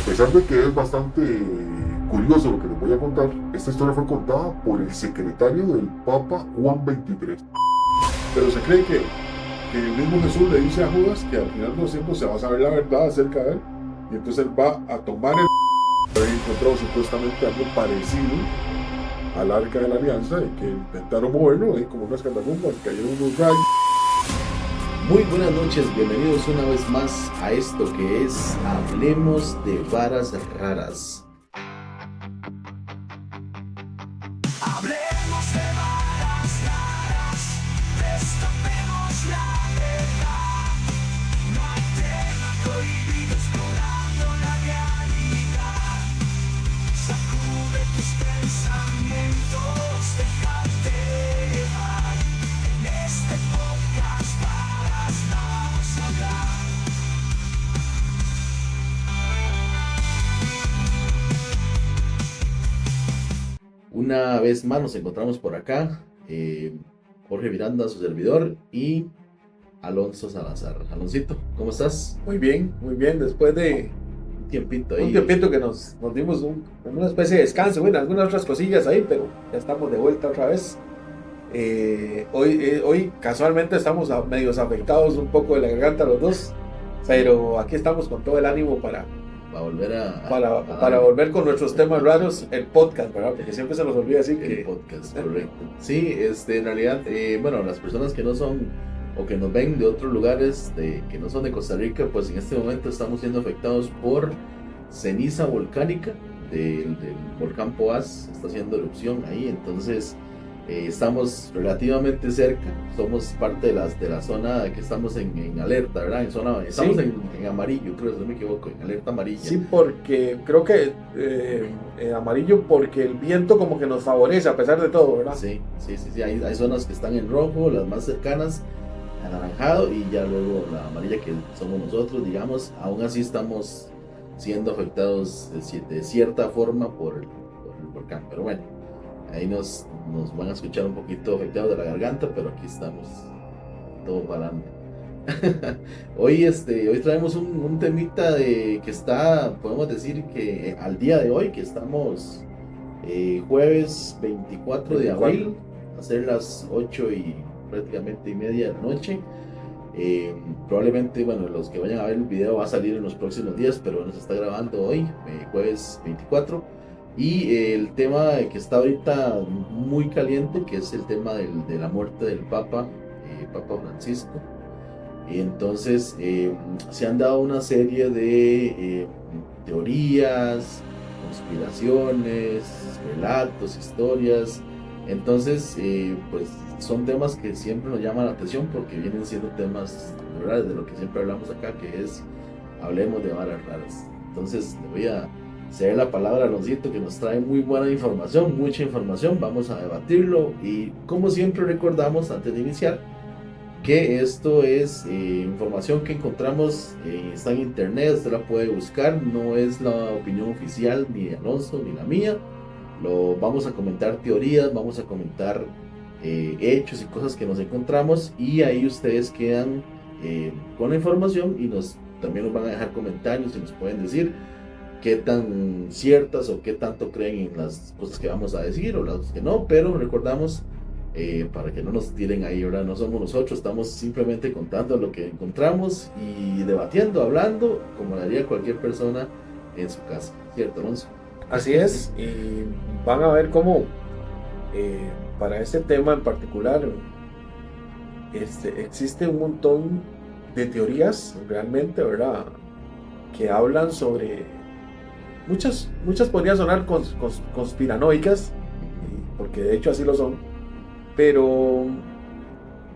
pesar de que es bastante curioso lo que les voy a contar, esta historia fue contada por el secretario del Papa Juan XXIII. Pero se cree que el mismo Jesús le dice a Judas que al final de los tiempos se va a saber la verdad acerca de él, y entonces él va a tomar el haber encontrado supuestamente algo parecido al arca de la alianza, y que intentaron moverlo, y como unas catacumbas cayeron unos rayos. Muy buenas noches, bienvenidos una vez más a esto que es Hablemos de Varas Raras. Hablemos de varas raras, destapemos la verdad. No hay tema prohibido explorando la realidad. Sacude tus pensamientos, déjate llevar. En este podcast varas vamos a hablar. Una vez más nos encontramos por acá, Jorge Miranda, su servidor, y Alonso Salazar. Aloncito, ¿cómo estás? Muy bien, después de Un tiempito ahí. un tiempito que nos dimos una especie de descanso, bueno, algunas otras cosillas ahí, pero ya estamos de vuelta otra vez. Hoy casualmente estamos medios afectados un poco de la garganta los dos, pero aquí estamos con todo el ánimo para volver volver con nuestros temas raros, el podcast, ¿verdad? Porque siempre se nos olvida decir el que podcast, correcto. Sí, en realidad, bueno, las personas que no son o que nos ven de otros lugares que no son de Costa Rica, pues en este momento estamos siendo afectados por ceniza volcánica del volcán Poás. Está haciendo erupción ahí, entonces estamos relativamente cerca. Somos parte de la zona que estamos en alerta, ¿verdad? Estamos Sí. en amarillo, creo, si no me equivoco, en alerta amarilla. sí, porque creo que amarillo, porque el viento como que nos favorece a pesar de todo, ¿verdad? Sí, hay zonas que están en rojo, las más cercanas, anaranjado, y ya luego la amarilla, que somos nosotros, digamos. Aún así estamos siendo afectados de cierta forma por el volcán, pero bueno, ahí nos van a escuchar un poquito afectados de la garganta, pero aquí estamos todo para adelante. Hoy traemos un temita que está, podemos decir que al día de hoy, que estamos jueves 24 de abril, a ser las 8 y prácticamente y media de la noche. Probablemente, bueno, los que vayan a ver el video va a salir en los próximos días, pero nos está grabando hoy, jueves 24. Y el tema que está ahorita muy caliente, que es el tema de la muerte del Papa Francisco. Y entonces se han dado una serie de teorías, conspiraciones, relatos, historias. Entonces, pues son temas que siempre nos llaman la atención, porque vienen siendo temas, ¿verdad?, de lo que siempre hablamos acá, que es hablemos de varas raras. Entonces le voy a ceder la palabra a Aloncito, que nos trae muy buena información, mucha información. Vamos a debatirlo, y como siempre recordamos antes de iniciar que esto es información que encontramos, está en internet, usted la puede buscar, no es la opinión oficial ni de Alonso ni la mía. Vamos a comentar teorías, vamos a comentar hechos y cosas que nos encontramos, y ahí ustedes quedan con la información, y también nos van a dejar comentarios y nos pueden decir qué tan ciertas o qué tanto creen en las cosas que vamos a decir o las que no. Pero recordamos, para que no nos tiren ahí, ahora no somos nosotros, estamos simplemente contando lo que encontramos y debatiendo, hablando como lo haría cualquier persona en su casa, ¿cierto, Alonso? Así es, y van a ver cómo para este tema en particular existe un montón de teorías realmente, ¿verdad?, que hablan sobre muchas podrían sonar conspiranoicas, porque de hecho así lo son, pero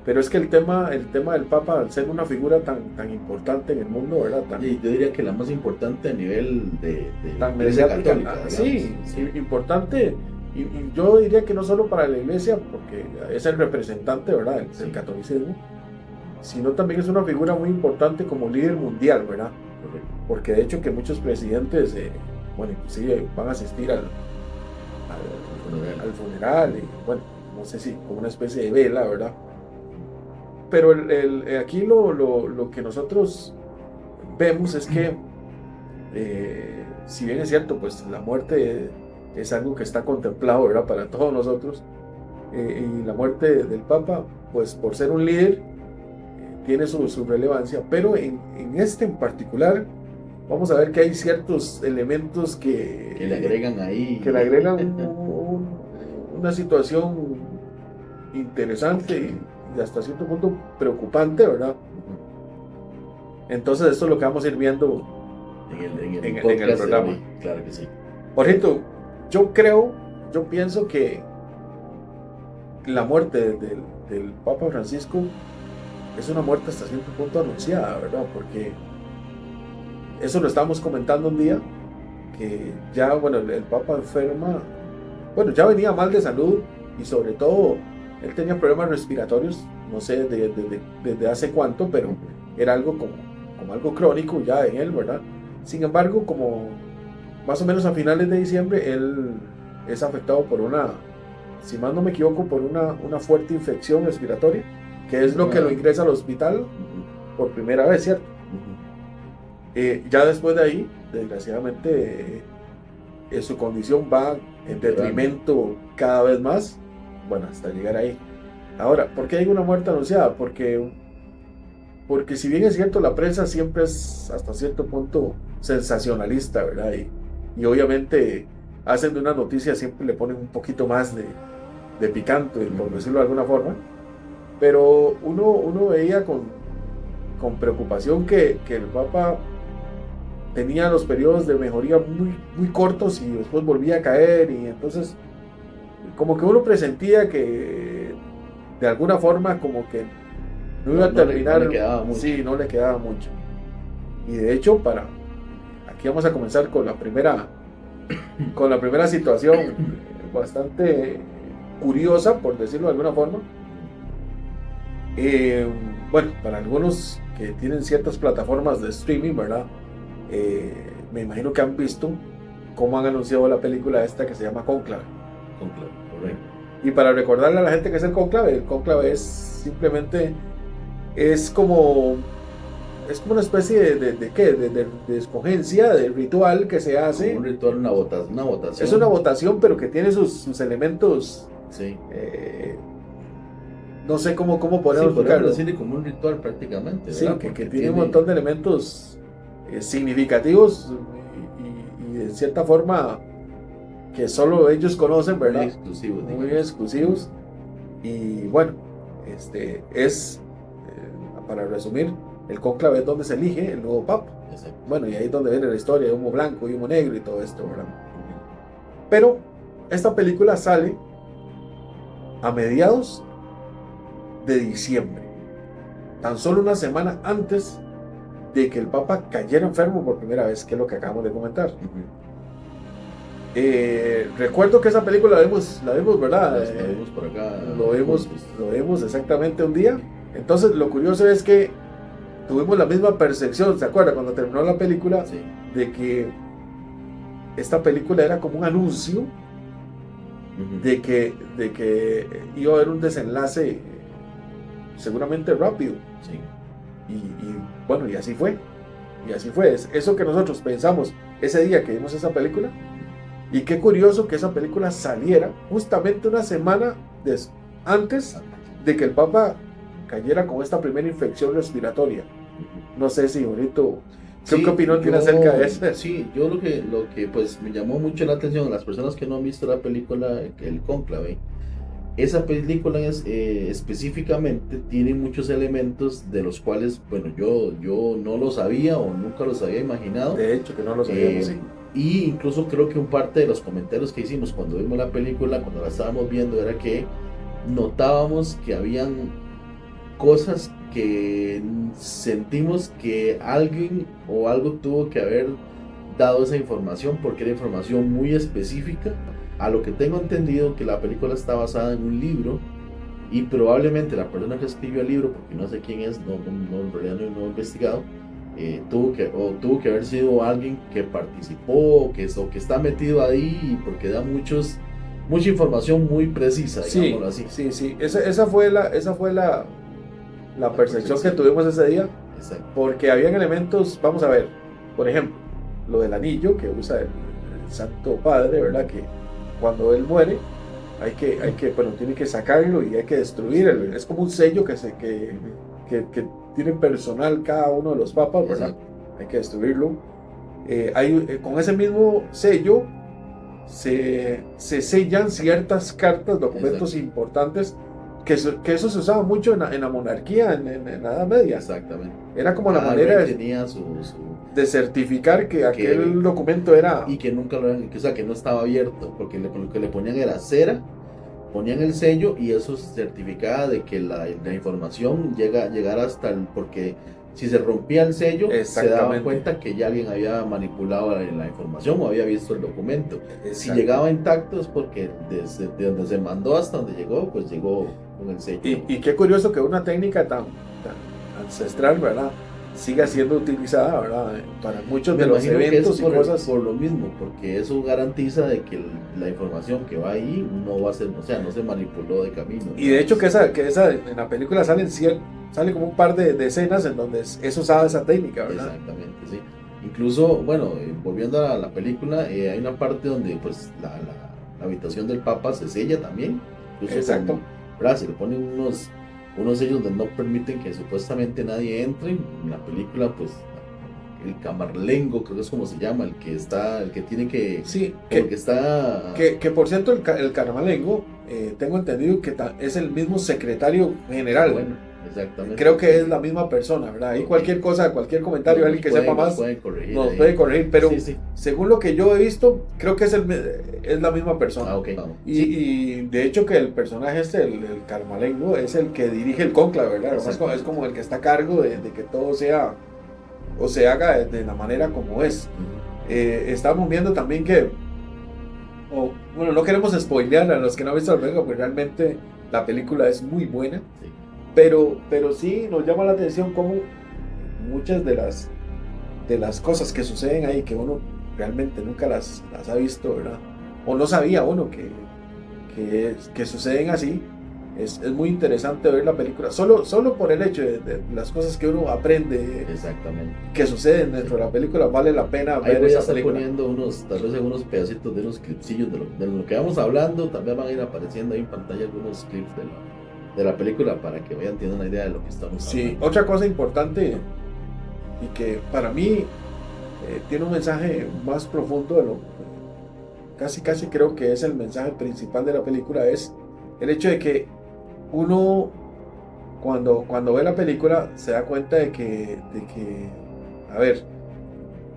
es que el tema del Papa, al ser una figura tan importante en el mundo, ¿verdad?, Y yo diría que la más importante a nivel de tan Iglesia mediática, Católica, sí, digamos. importante, y yo diría que no solo para la Iglesia, porque es el representante, ¿verdad?, del catolicismo, sino también es una figura muy importante como líder mundial, ¿verdad? Porque de hecho que muchos presidentes, bueno, inclusive van a asistir al funeral, y bueno, no sé si como una especie de vela, ¿verdad? Pero aquí lo que nosotros vemos es que Si bien es cierto, pues la muerte es algo que está contemplado, ¿verdad? Para todos nosotros. Y la muerte del Papa, pues por ser un líder, tiene su relevancia, pero en este en particular, vamos a ver que hay ciertos elementos que le agregan ahí. Que le agregan una situación interesante y hasta cierto punto preocupante, ¿verdad? Entonces esto es lo que vamos a ir viendo en el programa. Claro que sí. Por ejemplo, yo pienso que la muerte del Papa Francisco es una muerte hasta cierto punto anunciada, ¿verdad? Porque eso lo estábamos comentando un día, que ya, bueno, el Papa enferma, bueno, ya venía mal de salud y sobre todo él tenía problemas respiratorios, no sé desde hace cuánto, pero era algo como algo crónico ya en él, ¿verdad? Sin embargo, como más o menos a finales de diciembre, él es afectado por si mal no me equivoco, por una fuerte infección respiratoria, que es lo que lo ingresa al hospital por primera vez, ¿cierto? Ya después de ahí, desgraciadamente, su condición va en detrimento cada vez más, bueno, hasta llegar ahí. Ahora, ¿por qué hay una muerte anunciada? Porque si bien es cierto, la prensa siempre es hasta cierto punto sensacionalista, ¿verdad? Y obviamente hacen de una noticia, siempre le ponen un poquito más de picante, por decirlo de alguna forma, pero uno veía con preocupación que el Papa tenía los periodos de mejoría muy, muy cortos y después volvía a caer, y entonces como que uno presentía que de alguna forma como que no iba a terminar, no le quedaba mucho. Sí, no le quedaba mucho. Y de hecho, aquí vamos a comenzar con la primera situación bastante curiosa, por decirlo de alguna forma. Bueno, para algunos que tienen ciertas plataformas de streaming, ¿verdad? Me imagino que han visto cómo han anunciado la película esta que se llama Cónclave. Correcto. Y para recordarle a la gente que es el cónclave es simplemente es como una especie de escogencia, de ritual que se hace. Como un ritual, una votación. Es una votación, pero que tiene sus elementos. Sí. No sé cómo podemos explicarlo. Decirle como un ritual prácticamente. Sí, ¿verdad? que tiene un montón de elementos significativos y de cierta forma que solo ellos conocen, ¿verdad? Muy exclusivos. Y bueno, para resumir, el cónclave es donde se elige el nuevo papa. Exacto. Bueno, y ahí es donde viene la historia de humo blanco y humo negro y todo esto, ¿verdad? Pero esta película sale a mediados de diciembre, tan solo una semana antes de que el Papa cayera enfermo por primera vez, que es lo que acabamos de comentar. Recuerdo que esa película la vimos, ¿verdad? La vimos por acá. Lo vimos exactamente un día. Entonces lo curioso es que tuvimos la misma percepción, ¿se acuerda? Cuando terminó la película, Sí. de que esta película era como un anuncio de que iba a haber un desenlace seguramente rápido. Sí. Y bueno, y así fue. Eso que nosotros pensamos ese día que vimos esa película. Y qué curioso que esa película saliera justamente una semana antes de que el Papa cayera con esta primera infección respiratoria. No sé si bonito, ¿qué opinión tiene acerca de eso? Sí, yo lo que pues me llamó mucho la atención a las personas que no han visto la película El Cónclave, esa película específicamente tiene muchos elementos de los cuales, bueno, yo no lo sabía o nunca los había imaginado. De hecho, que no lo sabíamos, sí. Y incluso creo que un parte de los comentarios que hicimos cuando vimos la película, cuando la estábamos viendo, era que notábamos que habían cosas que sentimos que alguien o algo tuvo que haber dado esa información, porque era información muy específica. A lo que tengo entendido, que la película está basada en un libro y probablemente la persona que escribió el libro, porque no sé quién es, en realidad no he investigado, tuvo que haber sido alguien que participó o que está metido ahí, porque da mucha información muy precisa, digámoslo así. Sí. Esa fue la percepción que tuvimos ese día. Exacto. Porque habían elementos, vamos a ver, por ejemplo, lo del anillo que usa el Santo Padre, ¿verdad? Que cuando él muere bueno, tiene que sacarlo y hay que destruirlo. Es como un sello que tiene personal cada uno de los papas, ¿verdad? Exacto. Hay que destruirlo. Con ese mismo sello se sellan ciertas cartas, documentos importantes, que eso se usaba mucho en la monarquía, en la Edad Media. Exactamente. Era como la Cada manera rey de, tenía de certificar que aquel documento era... y que nunca o sea, que no estaba abierto, porque lo que le ponían era cera, ponían el sello y eso certificaba de que la información llegara hasta porque si se rompía el sello se daban Exactamente. cuenta que ya alguien había manipulado la información o había visto el documento. Si Exacto. llegaba intacto es porque desde donde se mandó hasta donde llegó, pues llegó con el sello. Y qué curioso que una técnica tan ancestral, ¿verdad?, siga siendo utilizada, ¿verdad?, para muchos Me de los imagino que eventos es y por, cosas. por lo mismo, porque eso garantiza de que la información que va ahí no va a ser, o sea, no se manipuló de camino. Y de hecho que esa en la película sale como un par de escenas en donde es usada esa técnica, ¿verdad? Exactamente, sí. Incluso, bueno, volviendo a la película, hay una parte donde pues la habitación del Papa se sella también. Incluso Exacto. ¿verdad? Se le ponen unos sellos donde no permiten que supuestamente nadie entre. En la película, pues, el camarlengo, creo que es como se llama, el que tiene que... Sí, el que está... que por cierto el carmalengo, tengo entendido que es el mismo secretario general. Bueno, exactamente. Creo que es la misma persona, ¿verdad? Ahí cualquier cosa, cualquier comentario, alguien que sepa más, nos puede corregir, pero Sí, sí. según lo que yo he visto, creo que es la misma persona. Ah, ok. Y de hecho que el personaje el carmalengo, es el que dirige el conclave, ¿verdad? Es como el que está a cargo de que todo sea, o se haga de la manera como es. Estamos viendo también que, bueno, no queremos spoilear a los que no han visto la película, porque realmente la película es muy buena. Sí. Pero sí nos llama la atención cómo muchas de las cosas que suceden ahí, que uno realmente nunca las ha visto, ¿verdad? O no sabía uno que suceden así. Es muy interesante ver la película, solo por el hecho de las cosas que uno aprende, Exactamente. que suceden dentro de la película, vale la pena Ahí ver voy a esa estar película. poniendo tal vez algunos pedacitos de unos clipsillos de lo que vamos hablando. También van a ir apareciendo ahí en pantalla algunos clips de la película para que vayan teniendo una idea de lo que estamos Sí, hablando. otra cosa importante y que para mí tiene un mensaje más profundo de lo casi creo que es el mensaje principal de la película, es el hecho de que uno cuando ve la película se da cuenta de que a ver,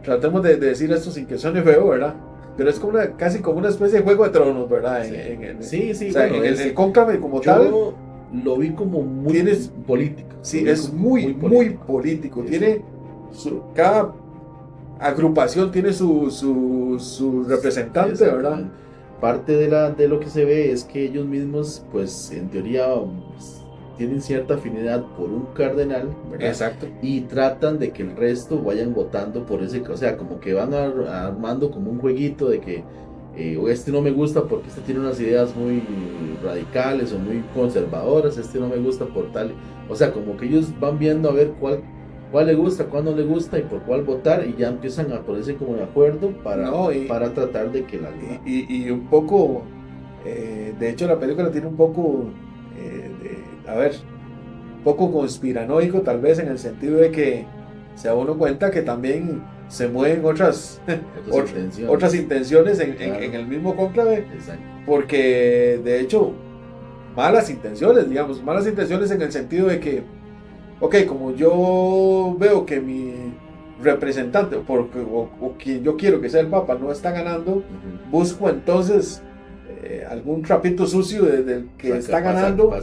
tratemos de decir esto sin que suene feo, ¿verdad? Pero es como casi como una especie de Juego de Tronos, ¿verdad? Sí, O sea, bueno, el cónclave como tal. yo lo vi como muy Tienes- político. Sí, Lo vi es como muy político. Sí, Tiene cada agrupación tiene su representante, Exactamente. ¿verdad? Parte de lo que se ve es que ellos mismos, pues en teoría, pues, tienen cierta afinidad por un cardenal, ¿verdad? Exacto. Y tratan de que el resto vayan votando por ese, o sea, como que van armando como un jueguito de que o este no me gusta porque este tiene unas ideas muy radicales o muy conservadoras, este no me gusta por tal, o sea, como que ellos van viendo a ver cuál le gusta, cuál no le gusta y por cuál votar, y ya empiezan a ponerse como de acuerdo para tratar de que y un poco, de hecho la película tiene un poco, un poco conspiranoico tal vez, en el sentido de que se da uno cuenta que también se mueven otras intenciones en el mismo cónclave, Exacto. porque de hecho malas intenciones en el sentido de que, ok, como yo veo que mi representante o quien yo quiero que sea el Papa no está ganando, busco entonces algún trapito sucio del que está ganando para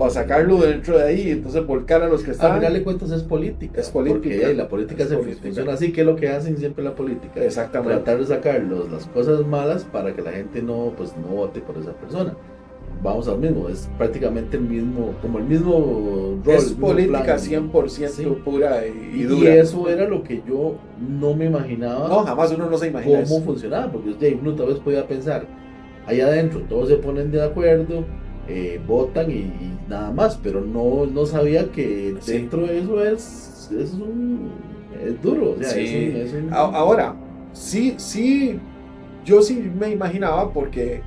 sacarlo dentro de ahí, entonces volcar a los que están. Al final de cuentas es política. Es política. Porque la política funciona así, que es lo que hacen siempre la política. Exactamente. Tratar de sacar las cosas malas para que la gente no vote por esa persona. Vamos al mismo, es prácticamente el mismo rol. Es política plan, 100% sí. pura y Y dura. eso era lo que yo no me imaginaba. No, jamás uno no se imagina cómo eso. funcionaba, porque uno tal vez podía pensar, allá adentro todos se ponen de acuerdo, votan y nada más, pero no sabía que dentro de eso es duro. O sea, Sí. es un- Ahora, sí, yo sí me imaginaba porque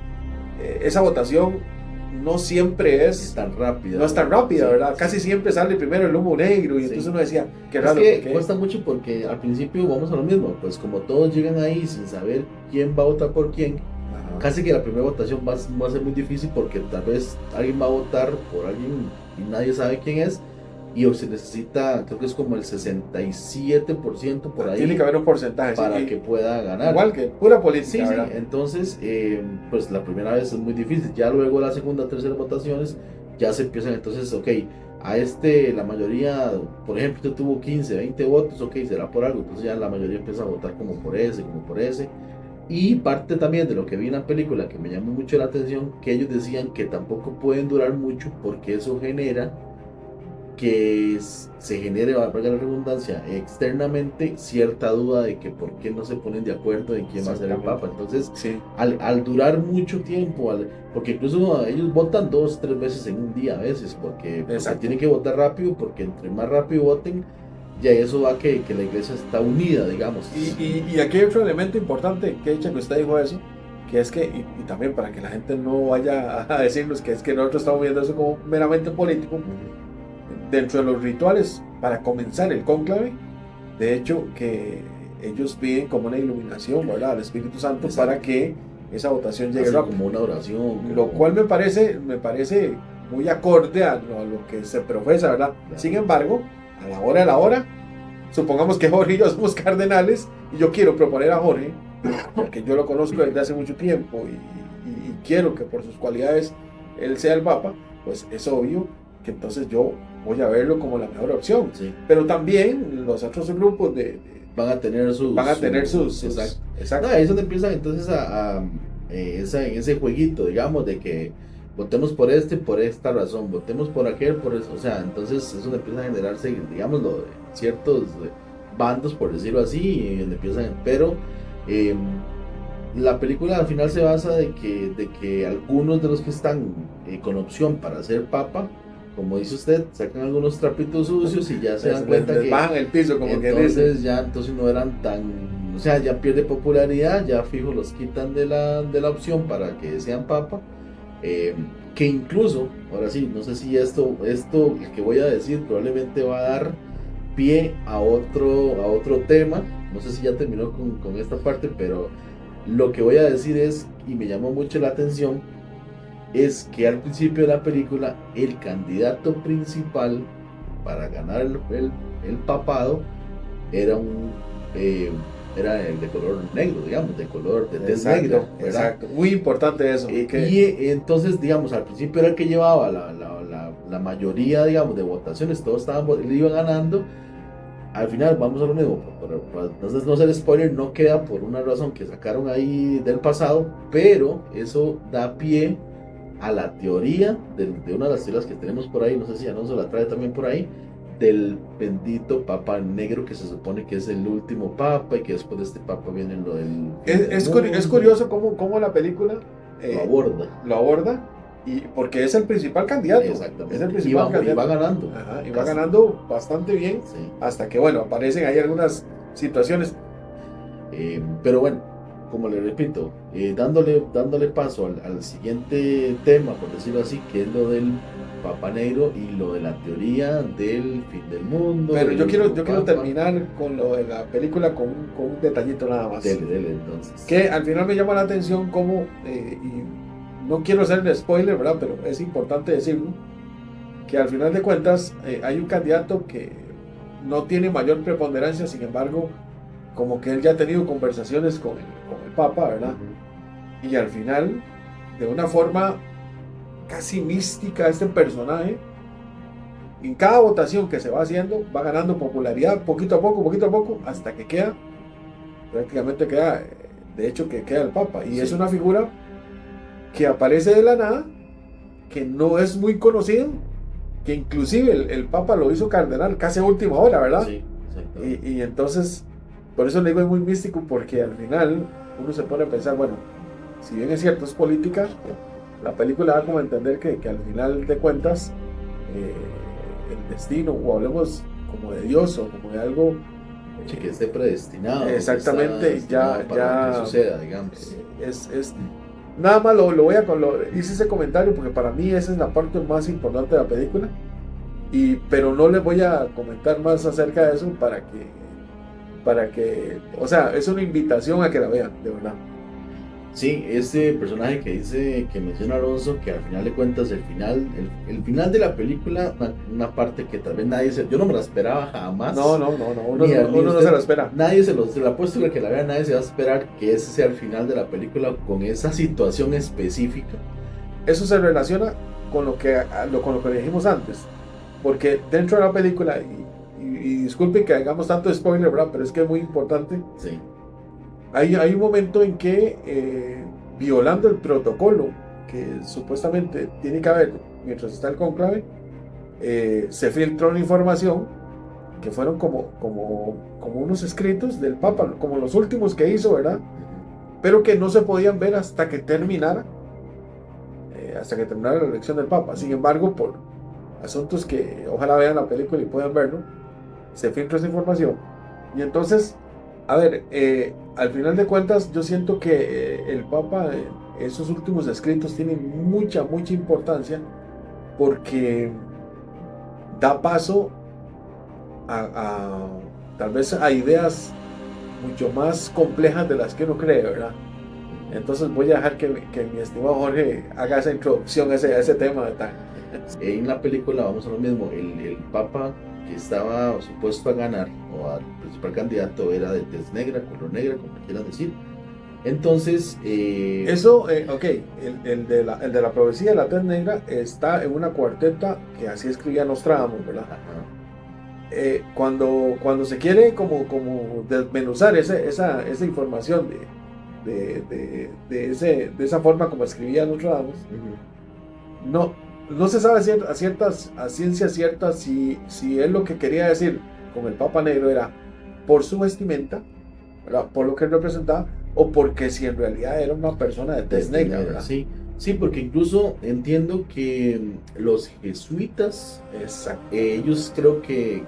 esa votación no siempre Es tan rápida. no es tan rápida, Sí, ¿verdad? sí. Casi siempre sale primero el humo negro y Sí. entonces uno decía, qué Es raro. que porque- cuesta mucho porque al principio vamos a lo mismo, pues como todos llegan ahí sin saber quién va a votar por quién, Ajá. casi que la primera votación va a ser muy difícil porque tal vez alguien va a votar por alguien y nadie sabe quién es y o se necesita, creo que es como el 67% por ahí Tiene que haber un porcentaje. para sí, que pueda ganar. igual que pura política, Sí, sí, ¿verdad? entonces, pues la primera vez es muy difícil. Ya luego la segunda, tercera votaciones, ya se empiezan. Entonces, ok, a la mayoría, por ejemplo, usted tuvo 15, 20 votos, ok, será por algo. Entonces ya la mayoría empieza a votar como por ese, como por ese. Y parte también de lo que vi en la película que me llamó mucho la atención, que ellos decían que tampoco pueden durar mucho porque eso genera que se genere, valga la redundancia, externamente cierta duda de que por qué no se ponen de acuerdo en quién va a ser el Papa. Entonces, Sí, al durar mucho tiempo, porque incluso ellos votan 2, 3 veces en un día a veces, porque Exacto. tienen que votar rápido, porque entre más rápido voten, ya eso va que la iglesia está unida, digamos. y aquí hay otro elemento importante, que hecho que usted dijo eso, que es que, y también para que la gente no vaya a decirnos que es que nosotros estamos viendo eso como meramente político, dentro de los rituales para comenzar el cónclave, de hecho que ellos piden como una iluminación, ¿verdad?, al Espíritu Santo. Exacto. Para que esa votación llegue Así rápido. como una oración. Lo cual me parece muy acorde a lo que se profesa, ¿verdad? Claro. Sin embargo, a la hora de la hora, supongamos que Jorge y yo somos cardenales y yo quiero proponer a Jorge, porque yo lo conozco desde hace mucho tiempo y quiero que por sus cualidades él sea el Papa, pues es obvio que entonces yo voy a verlo como la mejor opción. Sí. Pero también los otros grupos Van a tener sus exacto. No, ahí es donde empiezan entonces en ese jueguito, digamos, de que votemos por por esta razón, votemos por aquel, por eso. O sea, entonces es donde empiezan a generarse, digamos, ciertos bandos, por decirlo así, y donde empiezan. Pero la película al final se basa de que algunos de los que están con opción para ser papa, como dice usted, sacan algunos trapitos sucios y ya se dan cuenta les que bajan el piso, como que entonces dicen. ya entonces no eran tan, o sea, ya pierde popularidad, ya fijo los quitan de la opción para que sean papa, que incluso, ahora sí, no sé si esto que voy a decir probablemente va a dar pie a otro tema, no sé si ya terminó con esta parte, pero lo que voy a decir es, y me llamó mucho la atención, es que al principio de la película el candidato principal para ganar el papado era era el de color negro, digamos, de color de tez negra, ¿verdad? Exacto, muy importante eso. Entonces, digamos, al principio era el que llevaba la mayoría, digamos, de votaciones, todos le iban ganando. Al final, vamos a lo mismo, para no ser spoiler, no queda por una razón que sacaron ahí del pasado, pero eso da pie a la teoría de una de las teorías que tenemos por ahí, no sé si Alonso la trae también por ahí, del bendito Papa Negro, que se supone que es el último Papa y que después de este Papa viene lo del... Es curioso cómo la película lo aborda, y porque es el principal candidato. Exactamente. Es el principal candidato. Y va ganando. Ajá, y va ganando bastante bien, Sí. hasta que, bueno, aparecen ahí algunas situaciones. Pero bueno, como le repito, dándole paso al siguiente tema, por decirlo así, que es lo del Papa Negro y lo de la teoría del fin del mundo. Pero yo quiero Papa. terminar con lo de la película con un detallito nada más. Dele, entonces. Que al final me llama la atención cómo, y no quiero hacerle spoiler, ¿verdad? Pero es importante decirlo, que al final de cuentas hay un candidato que no tiene mayor preponderancia, sin embargo, como que él ya ha tenido conversaciones con el Papa, ¿verdad? Ujú. Y al final, de una forma casi mística, este personaje, en cada votación que se va haciendo, va ganando popularidad poquito a poco, hasta que prácticamente queda, de hecho, que queda el Papa. Y Sí. es una figura que aparece de la nada, que no es muy conocido, que inclusive el Papa lo hizo cardenal casi a última hora, ¿verdad? Sí, exactamente. Y entonces, por eso le digo es muy místico, porque al final uno se pone a pensar, bueno, si bien es cierto, es política, la película da como a entender que al final de cuentas, el destino, o hablemos como de Dios, o como de algo Sí, que esté predestinado. Exactamente, que está destinado para que suceda, digamos. Es nada más lo voy a hice ese comentario porque para mí esa es la parte más importante de la película, pero no les voy a comentar más acerca de eso para que, o sea, es una invitación a que la vean, de verdad. Sí, este personaje que menciona Alonso, que al final de cuentas el final de la película, una parte que tal vez yo no me la esperaba jamás. No, uno no Usted, se lo espera. Nadie se lo apuesto que la vea, nadie se va a esperar que ese sea el final de la película con esa situación específica. Eso se relaciona con lo que dijimos antes, porque dentro de la película, y disculpen que hagamos tanto spoiler, ¿verdad? Pero es que es muy importante. Sí. Hay un momento en que, violando el protocolo que supuestamente tiene que haber mientras está el conclave, se filtró una información que fueron como unos escritos del Papa, como los últimos que hizo, ¿verdad? Pero que no se podían ver hasta que terminara la elección del Papa. Sin embargo, por asuntos que ojalá vean la película y puedan verlo, se filtró esa información. Y entonces, a ver, al final de cuentas, yo siento que el Papa, esos últimos escritos tienen mucha importancia, porque da paso a tal vez a ideas mucho más complejas de las que uno cree, ¿verdad? Entonces voy a dejar que mi estimado Jorge haga esa introducción a ese tema. En la película vamos a lo mismo, el Papa que estaba supuesto a ganar, o al principal candidato, era de tez negra, color negra, como quieran decir. Entonces, eso, ok, el de la profecía de la tez negra está en una cuarteta que así escribía Nostradamus, ¿verdad? Cuando se quiere como desmenuzar esa información de esa forma como escribía Nostradamus, no se sabe a ciencia cierta si él lo que quería decir con el Papa Negro era por su vestimenta, ¿verdad? Por lo que él representaba, o porque si en realidad era una persona de tez negra, ¿verdad? Sí, porque incluso entiendo que los jesuitas, ellos creo que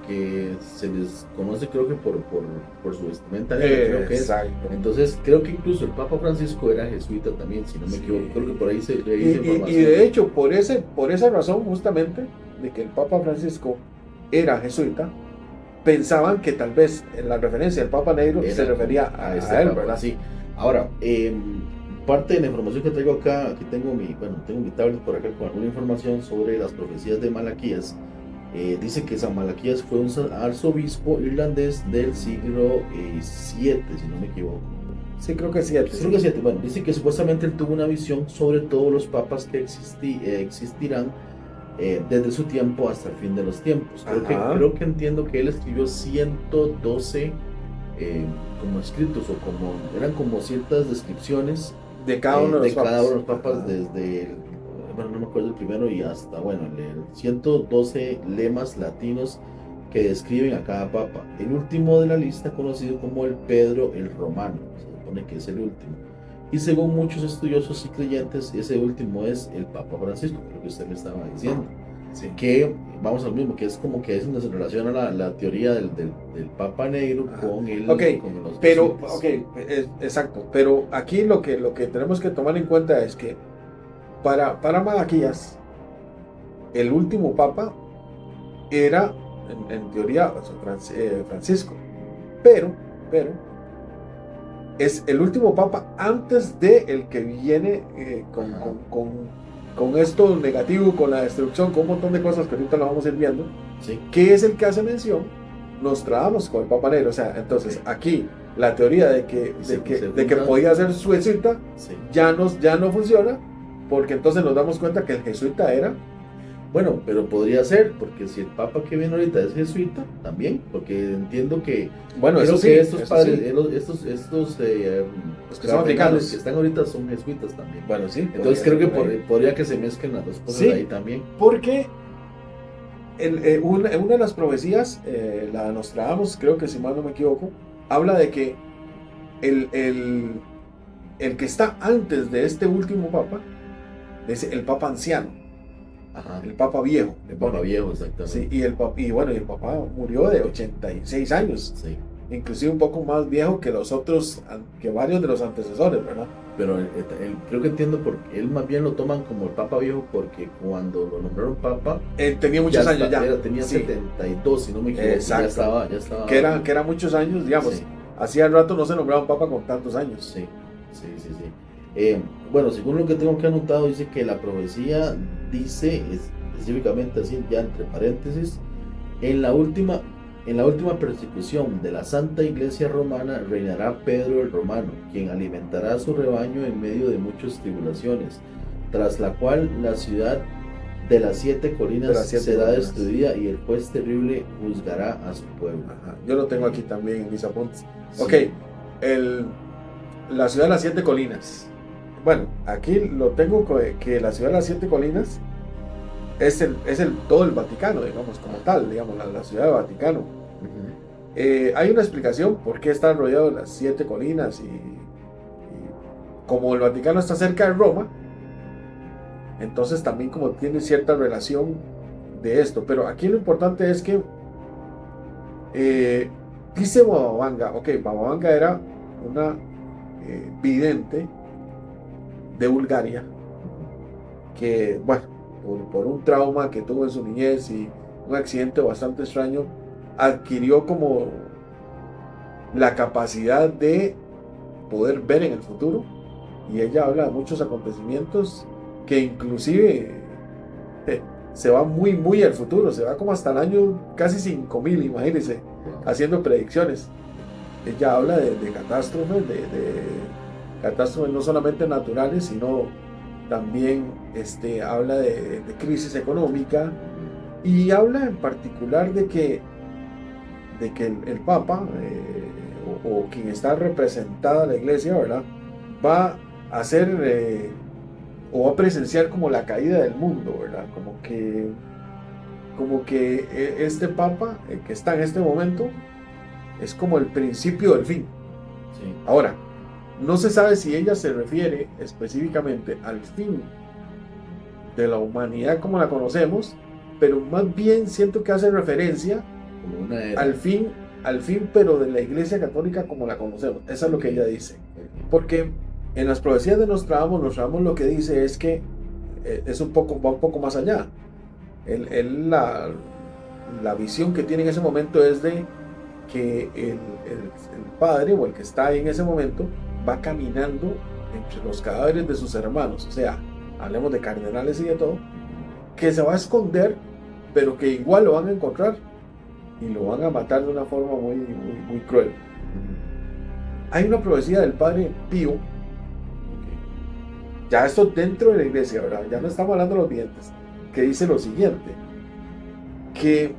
se les conoce, creo que por su vestimenta negra, creo que es. Entonces creo que incluso el Papa Francisco era jesuita también, si no me equivoco, creo que por ahí se leí esa información. Y de hecho, por esa razón justamente, de que el Papa Francisco era jesuita, pensaban que tal vez en la referencia del Papa Negro se refería a él, Papa, ¿verdad? Sí. Ahora, parte de la información que traigo acá, aquí tengo mi tablet por acá con alguna información sobre las profecías de Malaquías. Dice que San Malaquías fue un arzobispo irlandés del siglo VII, si no me equivoco. Sí, creo que 7. Creo que 7. Bueno, dice que supuestamente él tuvo una visión sobre todos los papas que existirán desde su tiempo hasta el fin de los tiempos. Creo que entiendo que él escribió 112 como escritos, o eran como ciertas descripciones de cada uno de los papas, desde no me acuerdo el primero y hasta, el 112 lemas latinos que describen a cada papa. El último de la lista, conocido como el Pedro el Romano, se supone que es el último. Y según muchos estudiosos y creyentes, ese último es el Papa Francisco, creo que usted me estaba diciendo. Sí. Que vamos al mismo, que es como que es donde se relaciona la teoría del Papa Negro con el con los pero exacto, pero aquí lo que tenemos que tomar en cuenta es que para Malaquías el último Papa era en teoría Francisco, pero es el último Papa antes de el que viene con esto negativo, con la destrucción, con un montón de cosas que ahorita lo vamos a ir viendo, sí, que es el que hace mención Nostradamus con el Papa Negro. O sea, entonces aquí la teoría de que podía ser jesuita, sí, ya no funciona, porque entonces nos damos cuenta que el jesuita era. Bueno, pero podría ser, porque si el Papa que viene ahorita es jesuita, también, porque entiendo que eso sí, que estos padres, sí, estos los que son africanos que están ahorita son jesuitas también. Bueno, sí. Entonces creo que podría que se mezclen las dos cosas, sí, ahí también. Porque una de las profecías, la de Nostradamus, creo que si mal no me equivoco, habla de que el que está antes de este último Papa es el Papa anciano. Ajá. El Papa viejo. El Papa viejo, exactamente. Sí, y el Papa murió de 86 años. Sí. inclusive un poco más viejo que los otros, que varios de los antecesores, ¿verdad? Pero creo que entiendo porque él más bien lo toman como el Papa Viejo porque cuando lo nombraron Papa Tenía muchos años ya. tenía Sí. 72, si no me equivoco. Exacto. Ya estaba. Que era muchos años, digamos. Sí. Hacía rato no se nombraba un papa con tantos años. Sí. Bueno, según lo que tengo que anotado, dice que la profecía dice específicamente así, ya entre paréntesis, en la última persecución de la Santa Iglesia Romana reinará Pedro el Romano, quien alimentará a su rebaño en medio de muchas tribulaciones, tras la cual la ciudad de las 7 colinas será destruida y el juez terrible juzgará a su pueblo. Ajá. Yo lo tengo aquí también en mis apuntes. Sí. Ok, la ciudad de las 7 colinas. Bueno, aquí lo tengo que la ciudad de las 7 colinas es todo el Vaticano, digamos, como tal, digamos, la ciudad del Vaticano. Hay una explicación por qué está rodeado de las 7 colinas y como el Vaticano está cerca de Roma, entonces también como tiene cierta relación de esto. Pero aquí lo importante es que dice Baba Vanga, Baba Vanga era una vidente de Bulgaria que, bueno, por un trauma que tuvo en su niñez y un accidente bastante extraño, adquirió como la capacidad de poder ver en el futuro, y ella habla de muchos acontecimientos que inclusive se va muy al futuro, se va como hasta el año casi 5000, imagínense, haciendo predicciones. Ella habla de catástrofes, catástrofes no solamente naturales, sino también habla de crisis económica, y habla en particular de que el Papa o quien está representada la iglesia, ¿verdad?, va a hacer o va a presenciar como la caída del mundo, ¿verdad? Como que este Papa que está en este momento es como el principio del fin. Sí. Ahora, no se sabe si ella se refiere específicamente al fin de la humanidad como la conocemos, pero más bien siento que hace referencia Como una era. al fin, pero de la Iglesia Católica como la conocemos. Eso es lo que ella dice. Porque en las profecías de Nostradamus lo que dice es que va un poco más allá. La visión que tiene en ese momento es de que el padre, o el que está ahí en ese momento, va caminando entre los cadáveres de sus hermanos, o sea, hablemos de cardenales y de todo, que se va a esconder, pero que igual lo van a encontrar y lo van a matar de una forma muy cruel. Hay una profecía del padre Pío, ya esto dentro de la iglesia, ¿verdad? Ya no estamos hablando de los videntes, que dice lo siguiente, que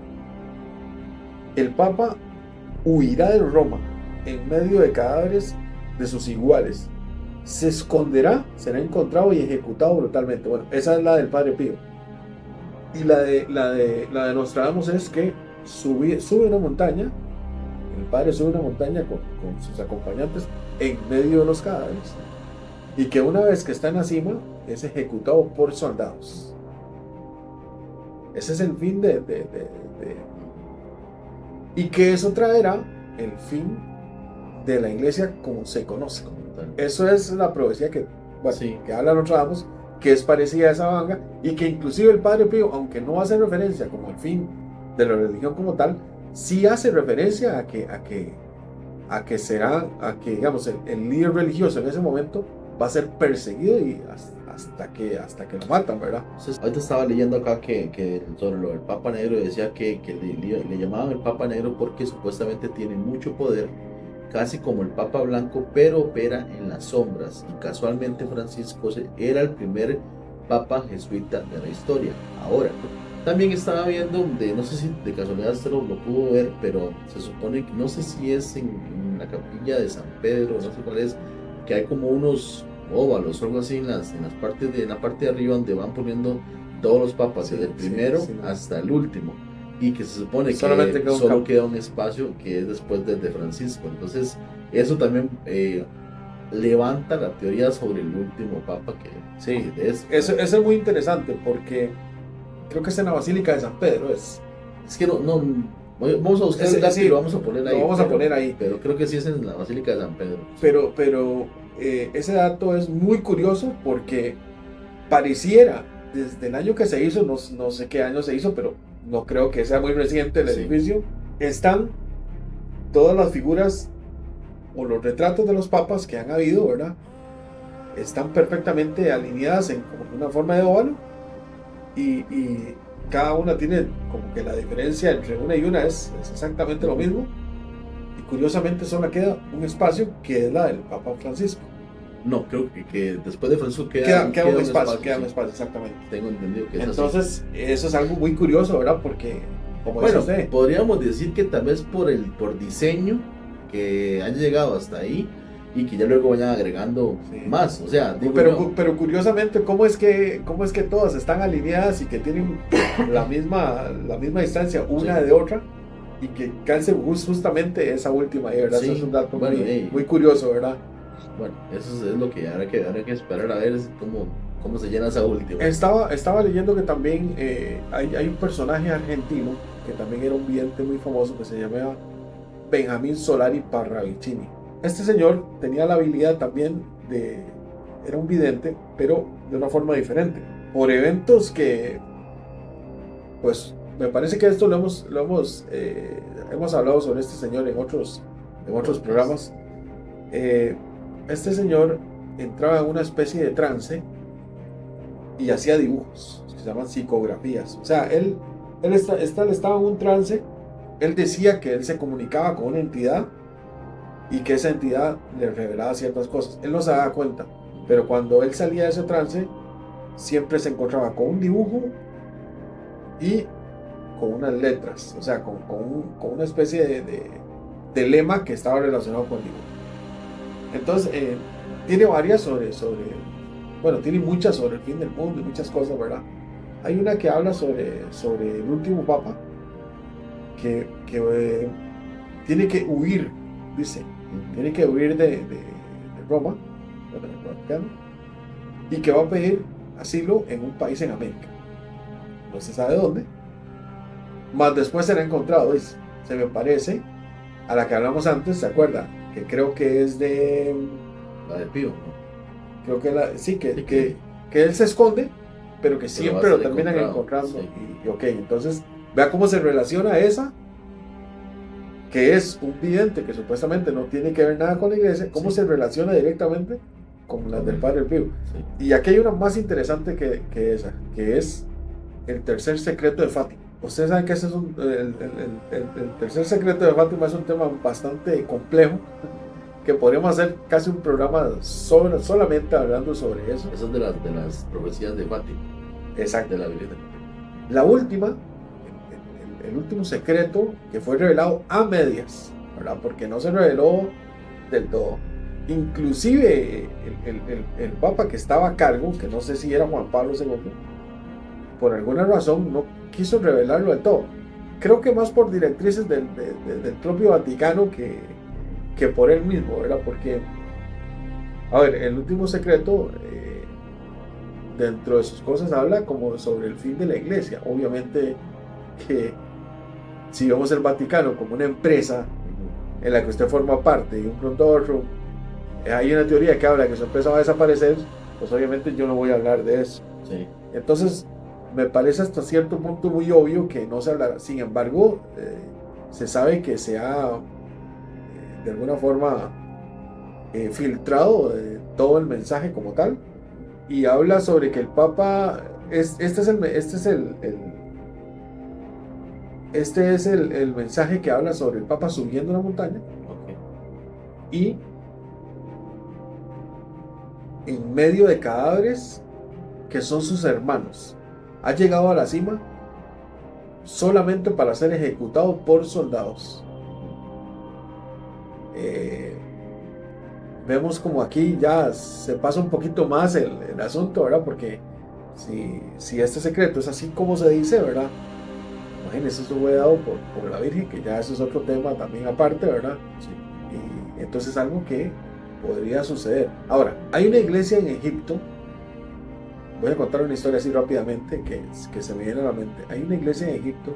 el Papa huirá de Roma en medio de cadáveres de sus iguales, se esconderá, será encontrado y ejecutado brutalmente. Bueno, esa es la del padre Pío. Y la de Nostradamus es que sube una montaña, el padre sube una montaña con sus acompañantes en medio de los cadáveres, y que una vez que está en la cima es ejecutado por soldados. Ese es el fin y que eso traerá el fin de la iglesia como se conoce. Eso es la profecía que habla Nostradamus, que es parecida a esa Vanga, y que inclusive el padre Pío, aunque no hace referencia como el fin de la religión como tal, sí hace referencia a que digamos el líder religioso en ese momento va a ser perseguido y hasta que lo matan, ¿verdad? Entonces, ahorita estaba leyendo acá que sobre lo del Papa Negro decía que le llamaban el Papa Negro porque supuestamente tiene mucho poder, casi como el Papa Blanco, pero opera en las sombras, y casualmente Francisco era el primer Papa jesuita de la historia. Ahora, también estaba viendo, no sé si de casualidad usted lo pudo ver, pero se supone que, no sé si es en la capilla de San Pedro, no sé cuál es, que hay como unos óvalos o algo así en la parte de arriba, donde van poniendo todos los papas, desde el primero hasta el último, y que se supone solamente que solo queda un espacio que es después de Francisco. Entonces eso también levanta la teoría sobre el último papa eso es muy interesante, porque creo que es en la Basílica de San Pedro. Es que no Vamos a buscar el dato Sí, y lo vamos a poner ahí. lo vamos a poner ahí. Pero creo que sí es en la Basílica de San Pedro. Pero ese dato es muy curioso porque pareciera, desde el año que se hizo, no sé qué año se hizo, pero no creo que sea muy reciente el Sí. edificio, están todas las figuras o los retratos de los papas que han habido, ¿verdad? Están perfectamente alineadas en como una forma de óvalo y cada una tiene como que la diferencia entre una y una es exactamente lo mismo. Y curiosamente solo queda un espacio que es la del Papa Francisco. No, creo que después de Francisco queda Queda un espacio, sí. exactamente. Tengo entendido que es Entonces, eso es algo muy curioso, ¿verdad? Porque, como así. dice Bueno, usted, podríamos decir que tal vez por diseño que han llegado hasta ahí y que ya luego vayan agregando Sí. más. O sea, digo yo, pero curiosamente, ¿cómo es que todas están alineadas y que tienen la misma distancia una Sí. de otra? Y que calce justamente esa última, ¿verdad? Sí. Eso es un dato Bueno, muy curioso, ¿verdad? bueno, eso es lo que habrá que esperar a ver cómo se llena esa última. Estaba leyendo que también hay un personaje argentino que también era un vidente muy famoso que se llamaba Benjamín Solari Parravicini. Este señor tenía la habilidad también era un vidente, pero de una forma diferente. Por eventos que, pues, me parece que esto hemos hablado sobre este señor en otros programas. Este señor entraba en una especie de trance y hacía dibujos que se llaman psicografías. O sea, él estaba en un trance. Él decía que él se comunicaba con una entidad y que esa entidad le revelaba ciertas cosas. Él no se daba cuenta, pero cuando él salía de ese trance, siempre se encontraba con un dibujo y con unas letras, o sea, con una especie de lema que estaba relacionado con el dibujo. Entonces, tiene varias tiene muchas sobre el fin del mundo y muchas cosas, ¿verdad? Hay una que habla sobre el último papa que tiene que huir, dice, tiene que huir de Roma, del Vaticano, y que va a pedir asilo en un país en América. No se sabe dónde, más después será encontrado, dice, se me parece a la que hablamos antes, ¿se acuerda? Que creo que es de... La de Pío, ¿no? Creo que él se esconde, pero que siempre va a lo ser terminan encontrado, encontrando. sí. Y ok, entonces vea cómo se relaciona esa, que es un vidente que supuestamente no tiene que ver nada con la iglesia, cómo Sí. se relaciona directamente con las del Padre Pío. Sí. Y aquí hay una más interesante que esa, que es el tercer secreto de Fátima. Ustedes saben que ese es el tercer secreto de Fátima es un tema bastante complejo, que podríamos hacer casi un programa solamente hablando sobre eso. Eso es de las profecías de Fátima, Exacto. de la Biblia. La última, el último secreto que fue revelado a medias, ¿verdad? Porque no se reveló del todo. Inclusive el papa que estaba a cargo, que no sé si era Juan Pablo II, por alguna razón no quiso revelarlo del todo. Creo que más por directrices del propio Vaticano que por él mismo, ¿verdad? Porque, a ver, el último secreto, dentro de sus cosas habla como sobre el fin de la iglesia. Obviamente que si vemos el Vaticano como una empresa en la que usted forma parte y un pronto a otro hay una teoría que habla de que su empresa va a desaparecer, pues obviamente yo no voy a hablar de eso. Sí. Entonces me parece hasta cierto punto muy obvio que no se hablará. Sin embargo, se sabe que se ha de alguna forma filtrado todo el mensaje como tal, y habla sobre que el Papa este es el mensaje que habla sobre el Papa subiendo la montaña Ok. y en medio de cadáveres que son sus hermanos. Ha llegado a la cima solamente para ser ejecutado por soldados. Vemos como aquí ya se pasa un poquito más el asunto, ¿verdad? Porque si este secreto es así como se dice, ¿verdad? Imagínense, esto fue dado por la Virgen, que ya eso es otro tema también aparte, ¿verdad? Sí. Y entonces es algo que podría suceder. Ahora, hay una iglesia en Egipto. Voy a contar una historia así rápidamente que se me viene a la mente. Hay una iglesia en Egipto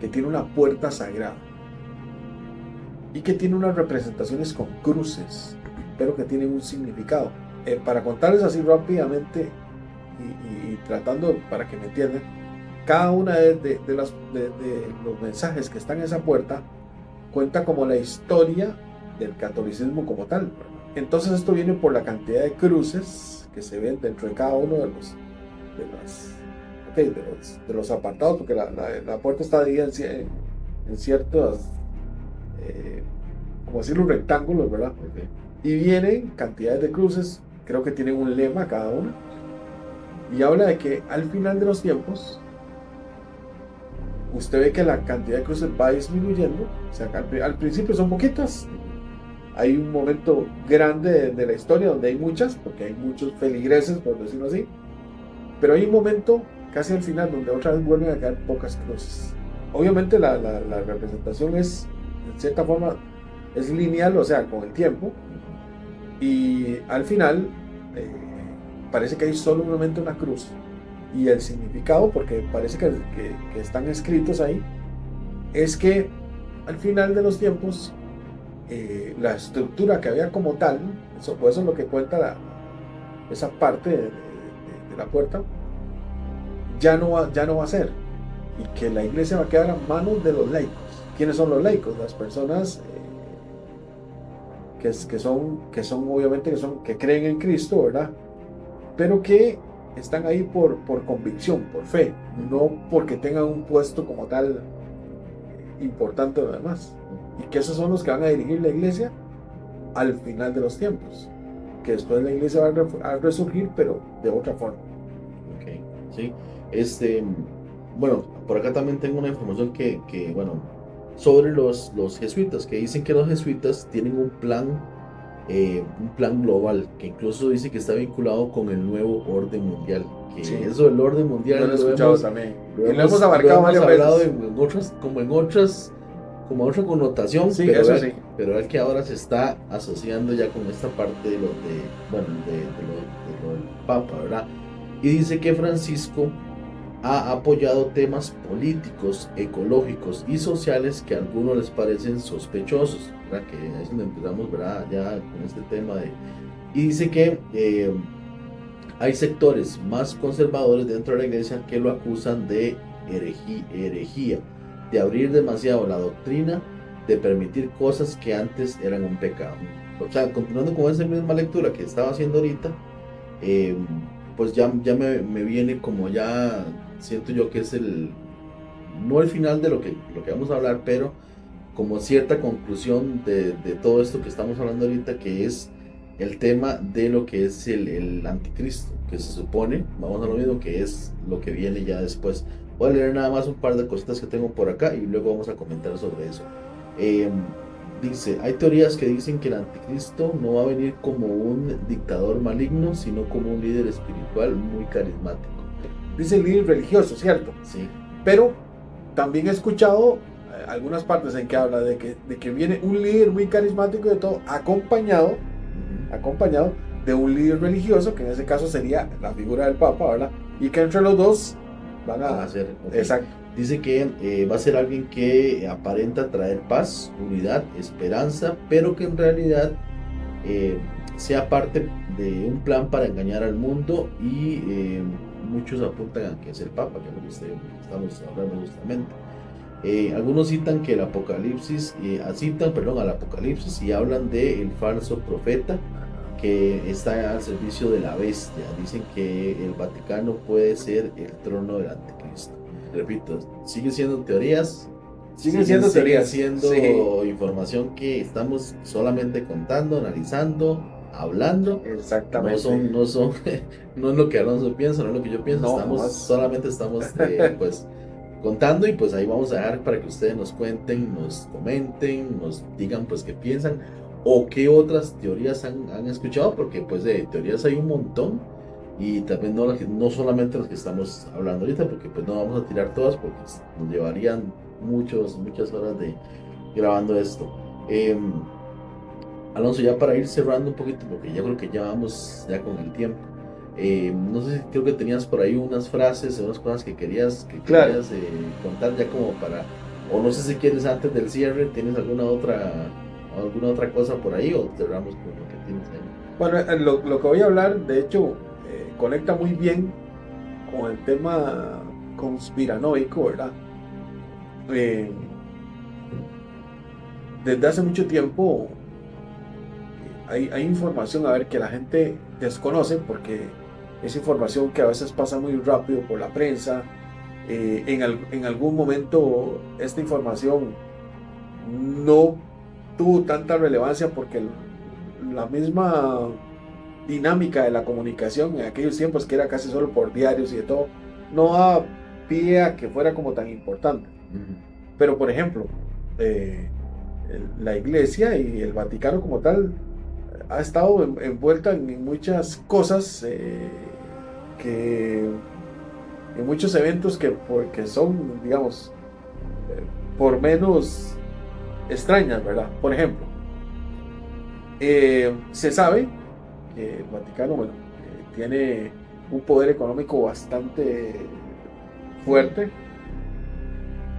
que tiene una puerta sagrada y que tiene unas representaciones con cruces, pero que tienen un significado. Para contarles así rápidamente y tratando para que me entiendan, cada una de los mensajes que están en esa puerta cuenta como la historia del catolicismo como tal. Entonces esto viene por la cantidad de cruces que se ven dentro de cada uno de los apartados, porque la puerta está dividida en ciertos, como decirlo, rectángulos, ¿verdad? Ok. Y vienen cantidades de cruces, creo que tienen un lema cada una, y habla de que al final de los tiempos, usted ve que la cantidad de cruces va disminuyendo, o sea, al principio son poquitas, hay un momento grande de la historia donde hay muchas, porque hay muchos feligreses, por decirlo así, pero hay un momento casi al final donde otra vez vuelven a caer pocas cruces. Obviamente la representación es, en cierta forma, es lineal, o sea, con el tiempo, y al final parece que hay solamente una cruz, y el significado, porque parece que están escritos ahí, es que al final de los tiempos la estructura que había como tal, eso es lo que cuenta esa parte de la puerta, ya no va a ser, y que la iglesia va a quedar a manos de los laicos. ¿Quiénes son los laicos? Las personas que son obviamente que creen en Cristo, ¿verdad? Pero que están ahí por convicción, por fe, no porque tengan un puesto como tal importante o demás. Y que esos son los que van a dirigir la iglesia al final de los tiempos, que después la iglesia va a resurgir, pero de otra forma. Ok, sí. Bueno, por acá también tengo una información bueno, sobre los jesuitas, que dicen que los jesuitas tienen un plan global, que incluso dice que está vinculado con el nuevo orden mundial. Que Sí. Eso del orden mundial Yo lo he escuchado hemos, también. lo Y lo hemos, hemos abarcado lo hemos varias hablado veces. como otra connotación, Sí, pero eso vea- sí. pero es que ahora se está asociando ya con esta parte de lo del Papa, ¿verdad? Y dice que Francisco ha apoyado temas políticos, ecológicos y sociales que a algunos les parecen sospechosos, ¿verdad? Que es donde empezamos, ¿verdad? Ya con este tema y dice que hay sectores más conservadores dentro de la iglesia que lo acusan de herejía, de abrir demasiado la doctrina, de permitir cosas que antes eran un pecado. O sea, continuando con esa misma lectura que estaba haciendo ahorita, pues ya me viene como ya, siento yo que es no el final de lo que vamos a hablar, pero como cierta conclusión de todo esto que estamos hablando ahorita, que es el tema de lo que es el anticristo, que se supone, vamos a lo mismo, que es lo que viene ya después. Voy a leer nada más un par de cositas que tengo por acá y luego vamos a comentar sobre eso. Dice, hay teorías que dicen que el anticristo no va a venir como un dictador maligno, sino como un líder espiritual muy carismático. Dice el líder religioso, ¿cierto? Sí, Pero también he escuchado algunas partes en que habla de que viene un líder muy carismático y de todo, acompañado de un líder religioso, que en ese caso sería la figura del Papa, ¿verdad? Y que entre los dos van van a a... hacer. Ok. Exacto. Dice que va a ser alguien que aparenta traer paz, unidad, esperanza, pero que en realidad sea parte de un plan para engañar al mundo y muchos apuntan a que es el Papa, que es lo que estamos hablando justamente. Algunos citan que el Apocalipsis, al Apocalipsis y hablan del falso profeta que está al servicio de la bestia. Dicen que el Vaticano puede ser el trono del anticristo. Repito, siguen siendo teorías, Siguen siendo teorías, siendo sí. información que estamos solamente contando, analizando, hablando. Exactamente. No es lo que Alonso piensa, no es lo que yo pienso, No, solamente estamos pues contando y pues ahí vamos a dejar para que ustedes nos cuenten, nos comenten, nos digan pues qué piensan o qué otras teorías han escuchado, porque pues de teorías hay un montón. Y también no solamente las que estamos hablando ahorita, porque pues no vamos a tirar todas porque nos llevarían muchas horas de grabando esto. Alonso, ya para ir cerrando un poquito, porque ya creo que ya vamos ya con el tiempo. No sé si creo que tenías por ahí unas frases, unas cosas que querías Claro. contar ya como para O no sé si quieres antes del cierre, ¿tienes alguna otra cosa por ahí o cerramos con lo que tienes ahí? Bueno, lo que voy a hablar, de hecho, conecta muy bien con el tema conspiranoico, ¿verdad? Desde hace mucho tiempo hay información, a ver, que la gente desconoce porque es información que a veces pasa muy rápido por la prensa. En algún momento esta información no tuvo tanta relevancia porque la misma dinámica de la comunicación en aquellos tiempos, que era casi solo por diarios y de todo, no daba pie a que fuera como tan importante. Pero por ejemplo, la Iglesia y el Vaticano como tal ha estado envuelta en muchas cosas, en muchos eventos que son, digamos, por menos extrañas, ¿verdad? Por ejemplo, se sabe que el Vaticano, bueno, tiene un poder económico bastante fuerte.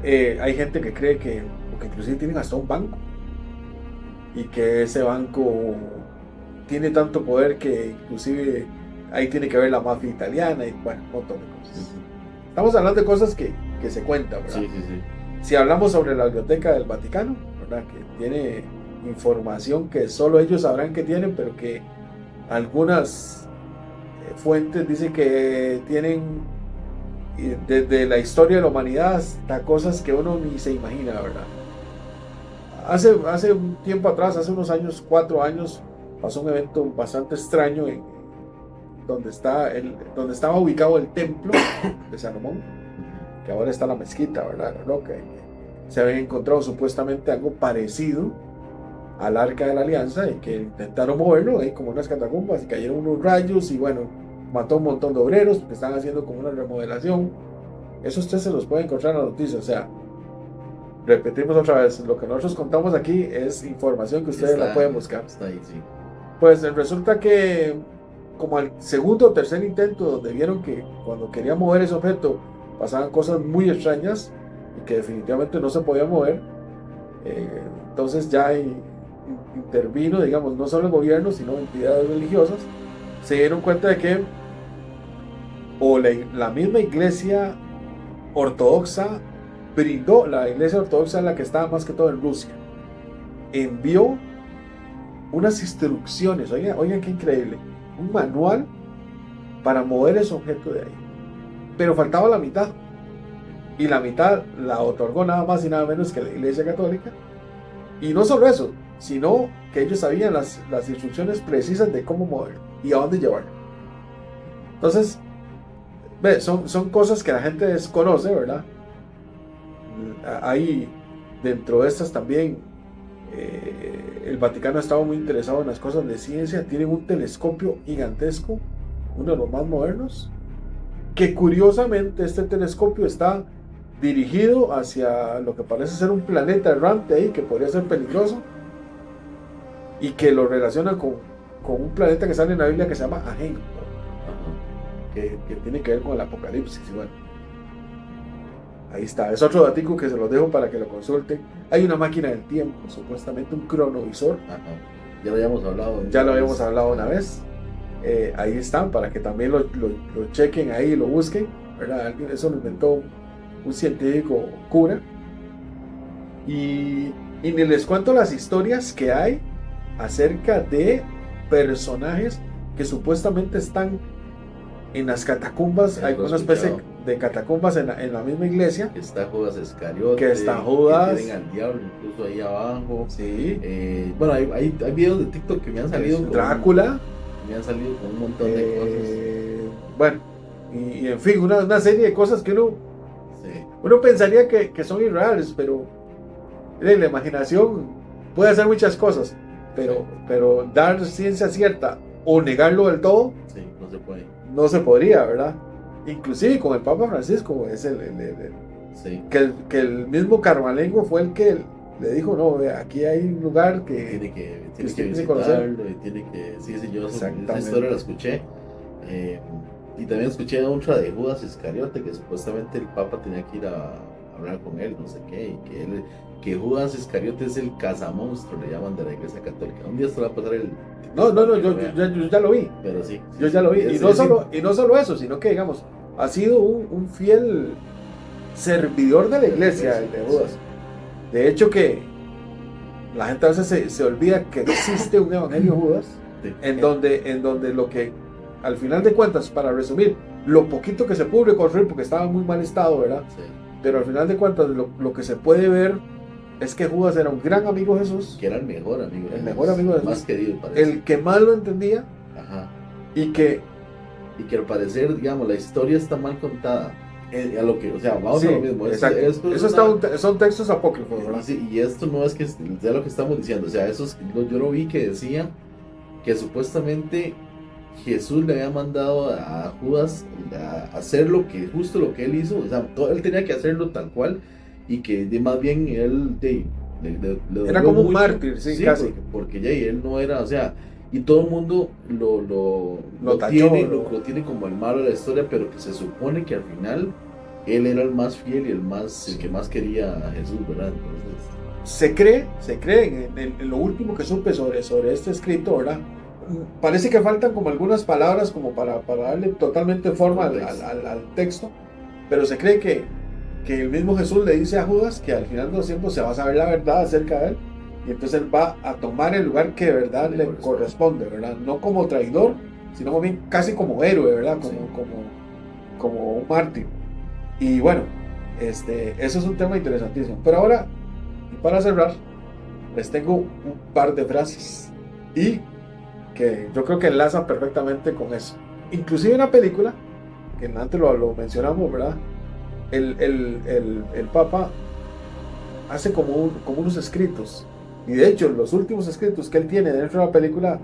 Hay gente que cree que, porque inclusive tienen hasta un banco, y que ese banco tiene tanto poder que inclusive ahí tiene que ver la mafia italiana y bueno, un montón de cosas. Estamos hablando de cosas que se cuentan, ¿verdad? Sí, sí, sí. Si hablamos sobre la biblioteca del Vaticano, ¿verdad? Que tiene información que solo ellos sabrán que tienen, pero que algunas fuentes dicen que tienen desde la historia de la humanidad hasta cosas que uno ni se imagina, ¿verdad? Hace un tiempo atrás, hace unos años, 4 años, pasó un evento bastante extraño donde estaba ubicado el templo de Salomón, que ahora está la mezquita, ¿verdad? Que se había encontrado supuestamente algo parecido al Arca de la Alianza y que intentaron moverlo ahí como unas catacumbas y cayeron unos rayos y bueno, mató un montón de obreros porque están haciendo como una remodelación. Eso usted se los puede encontrar en la noticia, o sea, repetimos otra vez, lo que nosotros contamos aquí es información que ustedes la pueden buscar. Está ahí, sí. Pues resulta que como al segundo o tercer intento donde vieron que cuando querían mover ese objeto pasaban cosas muy extrañas y que definitivamente no se podía mover, entonces ya intervino, digamos, no solo el gobierno sino entidades religiosas. Se dieron cuenta de que o la misma iglesia ortodoxa brindó, la iglesia ortodoxa es la que estaba más que todo en Rusia, envió unas instrucciones, oigan qué increíble, un manual para mover ese objeto de ahí, pero faltaba la mitad, y la mitad la otorgó nada más y nada menos que la Iglesia Católica. Y no solo eso, sino que ellos sabían las instrucciones precisas de cómo moverlo y a dónde llevarlo. Entonces, son cosas que la gente desconoce, ¿verdad? Hay dentro de estas también, el Vaticano ha estado muy interesado en las cosas de ciencia. Tienen un telescopio gigantesco, uno de los más modernos, que curiosamente este telescopio está dirigido hacia lo que parece ser un planeta errante ahí, que podría ser peligroso, y que lo relaciona con un planeta que sale en la Biblia que se llama Agen, que tiene que ver con el Apocalipsis. Y bueno, ahí está, es otro datico que se los dejo para que lo consulten. Hay una máquina del tiempo, supuestamente un cronovisor. Ya lo habíamos hablado. Ya lo habíamos hablado una vez. Ahí están, para que también lo chequen ahí y lo busquen, ¿verdad? Eso lo inventó un científico cura. Y ni les cuento las historias que hay acerca de personajes que supuestamente están en las catacumbas. Hay una especie de catacumbas en la misma iglesia. Que está Judas Iscariote. Que está Judas. Que tienen al diablo incluso ahí abajo. Sí. Bueno, hay videos de TikTok que me han salido. Drácula. Me han salido con un montón de cosas. Bueno, y en fin, una serie de cosas que Sí. uno pensaría que son irreales, pero la imaginación puede hacer muchas cosas, pero dar ciencia cierta o negarlo del todo, Sí, no se puede. no se podría, ¿verdad? Inclusive con el Papa Francisco, es Sí. que el mismo Carmalengo fue el que le dijo, no, aquí hay un lugar que Tiene que usted tiene que conocer. visitarlo y tiene que... Sí, yo esa Exactamente. historia la escuché. Y también escuché otra de Judas Iscariote, que supuestamente el Papa tenía que ir a hablar con él, no sé qué, y que Judas Iscariote es el cazamonstruo, le llaman de la iglesia católica. Un día se va a pasar el... No, yo ya lo vi. Pero sí. Yo ya lo vi. Sí, Y no, sí. y no solo eso, sino que, digamos, ha sido un fiel servidor de la iglesia, el de Judas. De hecho, que la gente a veces se olvida que existe un evangelio Judas, en donde lo que, al final de cuentas, para resumir, lo poquito que se pudo reconstruir, porque estaba en muy mal estado, ¿verdad? Sí. Pero al final de cuentas, lo que se puede ver es que Judas era un gran amigo de Jesús, Que era el mejor amigo de El Jesús, mejor amigo de Jesús. más querido, parece. el que más lo entendía, Ajá. y que Y que al parecer, digamos, la historia está mal contada. A lo que, o sea, vamos sí, a lo mismo. exacto. Esto es Eso una- son textos apócrifos, y, ¿verdad? sí, y esto no es que sea lo que estamos diciendo. O sea, yo lo vi que decía que supuestamente Jesús le había mandado a Judas a hacer justo lo que él hizo. O sea, él tenía que hacerlo tal cual. Y que más bien él le Era dolió como un mucho. mártir, sí, casi. Porque ya él no era, o sea, y todo el mundo Lo tachó, lo tiene como el malo de la historia, pero que se supone que al final él era el más fiel y el que más quería a Jesús, ¿verdad? Entonces, Se cree en lo último que supe sobre este escrito, ¿verdad? Parece que faltan como algunas palabras como para darle totalmente forma al texto, pero se cree que el mismo Jesús le dice a Judas que al final de los tiempos se va a saber la verdad acerca de él, y entonces él va a tomar el lugar que de verdad le corresponde, ¿verdad? No como traidor, sino más bien casi como héroe, ¿verdad? Como un mártir. Y bueno, eso es un tema interesantísimo. Pero ahora, para cerrar, les tengo un par de frases y que yo creo que enlazan perfectamente con eso. Inclusive una película, que antes lo mencionamos, ¿verdad? El Papa hace como unos escritos, y de hecho los últimos escritos que él tiene dentro de la película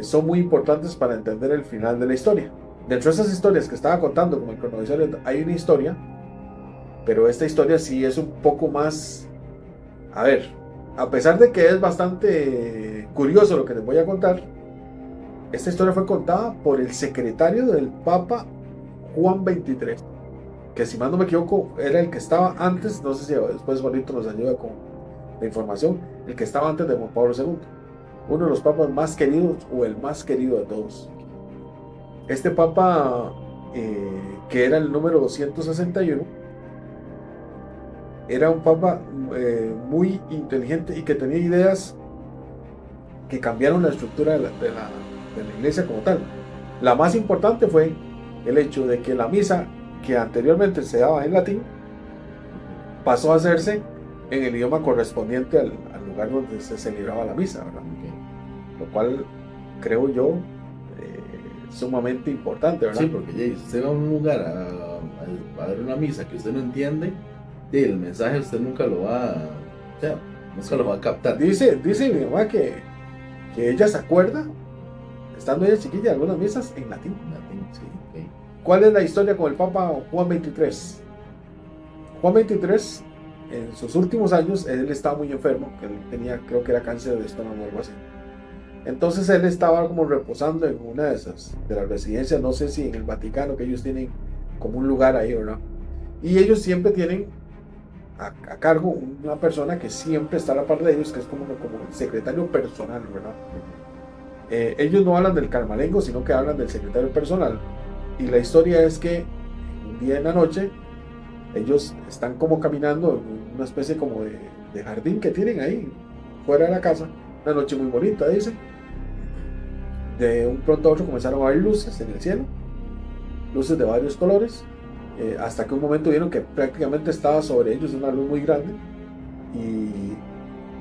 son muy importantes para entender el final de la historia. Dentro de esas historias que estaba contando, como el cronovisor, hay una historia, pero esta historia sí es un poco más, a ver, a pesar de que es bastante curioso lo que les voy a contar, esta historia fue contada por el secretario del Papa Juan XXIII, que si mal no me equivoco era el que estaba antes, no sé si después Juanito nos ayuda con la información, el que estaba antes de Juan Pablo II, uno de los papas más queridos o el más querido de todos. Este papa, que era el número 261, era un papa muy inteligente y que tenía ideas que cambiaron la estructura de la iglesia como tal. La más importante fue el hecho de que la misa, que anteriormente se daba en latín, pasó a hacerse en el idioma correspondiente al lugar donde se celebraba la misa, ¿verdad? Lo cual creo yo sumamente importante, ¿verdad? sí, porque si usted va a un lugar a ver una misa que usted no entiende, el mensaje usted nunca lo va a captar. Dice mi mamá que ella se acuerda, estando ella chiquilla, de algunas misas en latín. Sí, ok. ¿Cuál es la historia con el Papa Juan XXIII? Juan XXIII, en sus últimos años, él estaba muy enfermo, que él tenía, creo que era cáncer de estómago o algo así. Entonces él estaba como reposando en una de las residencias, no sé si en el Vaticano, que ellos tienen como un lugar ahí, ¿verdad? Y ellos siempre tienen a cargo una persona que siempre está a la par de ellos, que es como el secretario personal, ¿verdad? Ellos no hablan del carmalengo, sino que hablan del secretario personal. Y la historia es que un día en la noche ellos están como caminando en una especie como de jardín que tienen ahí fuera de la casa, una noche muy bonita, dice. De un pronto a otro comenzaron a ver luces en el cielo, luces de varios colores, hasta que un momento vieron que prácticamente estaba sobre ellos una luz muy grande, y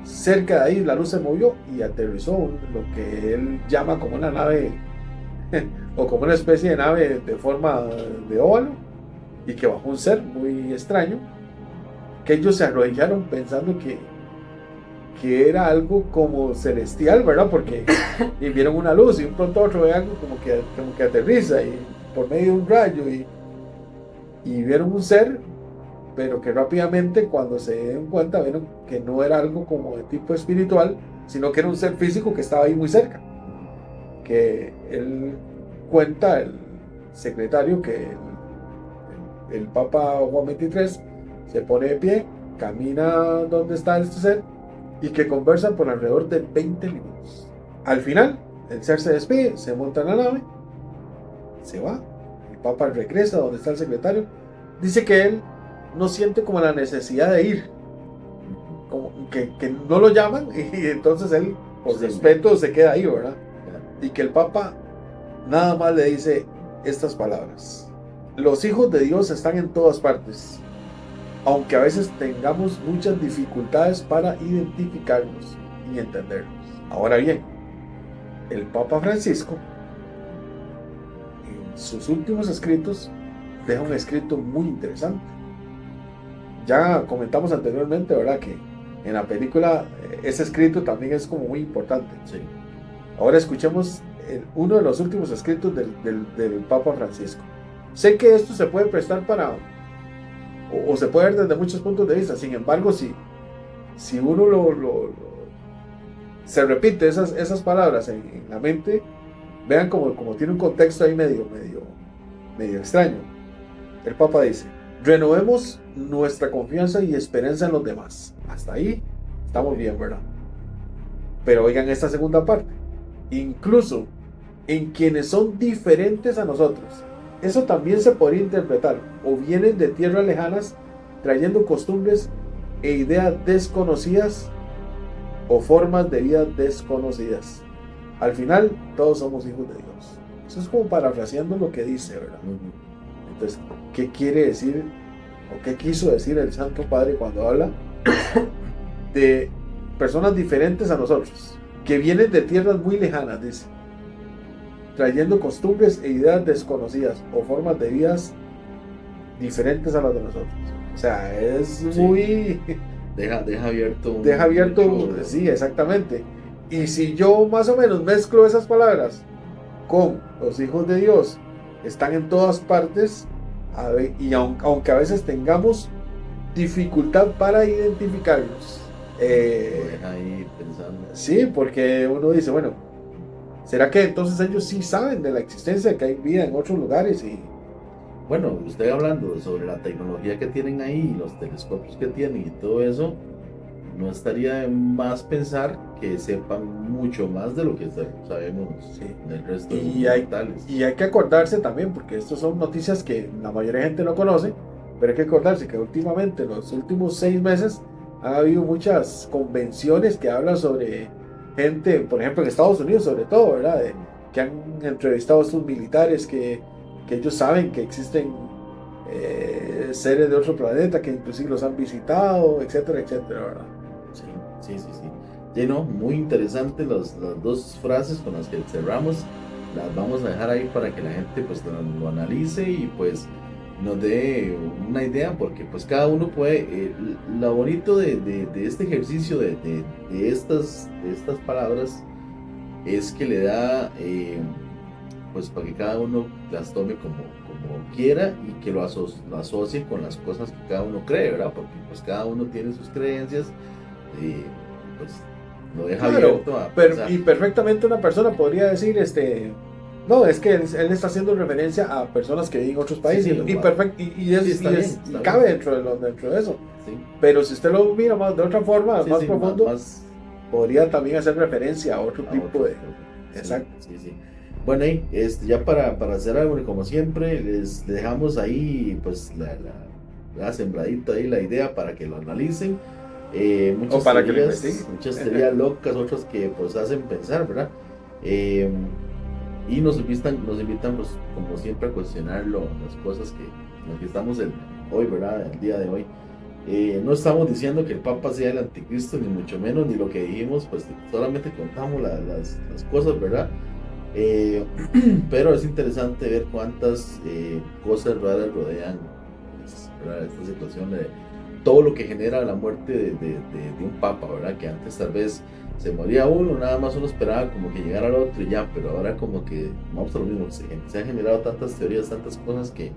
cerca de ahí la luz se movió y aterrizó lo que él llama como una nave o como una especie de nave de forma de óvalo, y que bajó un ser muy extraño, que ellos se arrodillaron pensando que era algo como celestial, ¿verdad? Porque y vieron una luz y un pronto a otro ve algo como que aterriza y por medio de un rayo, y vieron un ser, pero que rápidamente, cuando se dieron cuenta, vieron que no era algo como de tipo espiritual, sino que era un ser físico que estaba ahí muy cerca. Que él cuenta, el secretario, que el Papa Juan XXIII se pone de pie, camina donde está este ser y que conversan por alrededor de 20 minutos. Al final, el ser se despide, se monta en la nave, se va, el Papa regresa donde está el secretario, dice que él no siente como la necesidad de ir, como que no lo llaman y entonces él, por Sí. respeto, se queda ahí, ¿verdad? Y que el Papa nada más le dice estas palabras: los hijos de Dios están en todas partes, aunque a veces tengamos muchas dificultades para identificarnos y entendernos. Ahora bien, el Papa Francisco, en sus últimos escritos, deja un escrito muy interesante. Ya comentamos anteriormente, ¿verdad?, que en la película ese escrito también es como muy importante. Sí. Ahora escuchemos uno de los últimos escritos del Papa Francisco. Sé que esto se puede prestar para, o se puede ver desde muchos puntos de vista. Sin embargo, si uno se repite esas palabras en la mente, vean como tiene un contexto ahí medio extraño. El Papa dice: renovemos nuestra confianza y esperanza en los demás. Hasta ahí estamos bien, ¿verdad? Pero oigan esta segunda parte: incluso en quienes son diferentes a nosotros. Eso también se podría interpretar: o vienen de tierras lejanas trayendo costumbres e ideas desconocidas, o formas de vida desconocidas. Al final, todos somos hijos de Dios. Eso es como parafraseando lo que dice, ¿verdad? Entonces, ¿qué quiere decir o qué quiso decir el Santo Padre cuando habla de personas diferentes a nosotros, que vienen de tierras muy lejanas, dice, trayendo costumbres e ideas desconocidas o formas de vidas diferentes a las de nosotros? O sea, es Sí. muy... Deja abierto. Deja abierto, mucho- sí, exactamente. Y si yo más o menos mezclo esas palabras con los hijos de Dios, están en todas partes, y aunque a veces tengamos dificultad para identificarlos, Lo deja ahí pensando. sí, porque uno dice, bueno, ¿será que entonces ellos sí saben de la existencia, de que hay vida en otros lugares? Y Bueno, usted hablando sobre la tecnología que tienen ahí, los telescopios que tienen y todo eso, no estaría de más pensar que sepan mucho más de lo que sabemos Sí. del resto Y de hay- mortales. Y hay que acordarse también, porque estas son noticias que la mayoría de gente no conoce, pero hay que acordarse que últimamente, en los últimos 6 meses, ha habido muchas convenciones que hablan sobre gente, por ejemplo en Estados Unidos sobre todo, ¿verdad? Que han entrevistado a estos militares que ellos saben que existen seres de otro planeta, que inclusive los han visitado, etcétera, etcétera, ¿verdad? Sí. Sí, no, muy interesante las dos frases con las que cerramos. Las vamos a dejar ahí para que la gente pues lo analice y pues nos dé una idea, porque pues cada uno puede, lo bonito de este ejercicio de estas palabras es que le da pues para que cada uno las tome como quiera y que lo asocie con las cosas que cada uno cree, ¿verdad? Porque pues cada uno tiene sus creencias y pues lo deja Claro, abierto a pensar. y perfectamente una persona podría decir, no, es que él está haciendo referencia a personas que viven en otros países, Sí, y va. perfecto, y está bien, cabe bien. dentro de eso. Sí. Pero si usted lo mira más de otra forma, Sí, más sí, profundo, más podría también hacer referencia a otro a tipo otras de... cosas. Sí, Exacto. Sí. Bueno, y ya para cerrar, bueno, como siempre, les dejamos ahí pues la sembradita ahí, la idea para que lo analicen. Muchas O para que lo teorías, investiguen. muchas teorías locas, otras que pues hacen pensar, ¿verdad? Y nos invitan pues como siempre a cuestionar las cosas las que estamos hoy, ¿verdad? El día de hoy. No estamos diciendo que el Papa sea el anticristo, ni mucho menos, ni lo que dijimos, pues solamente contamos las cosas, ¿verdad? Pero es interesante ver cuántas cosas raras rodean pues, ¿verdad? Esta situación de todo lo que genera la muerte de un Papa, ¿verdad? Que antes tal vez se moría uno, nada más uno esperaba como que llegara al otro y ya, pero ahora como que vamos a lo mismo, se han generado tantas teorías, tantas cosas que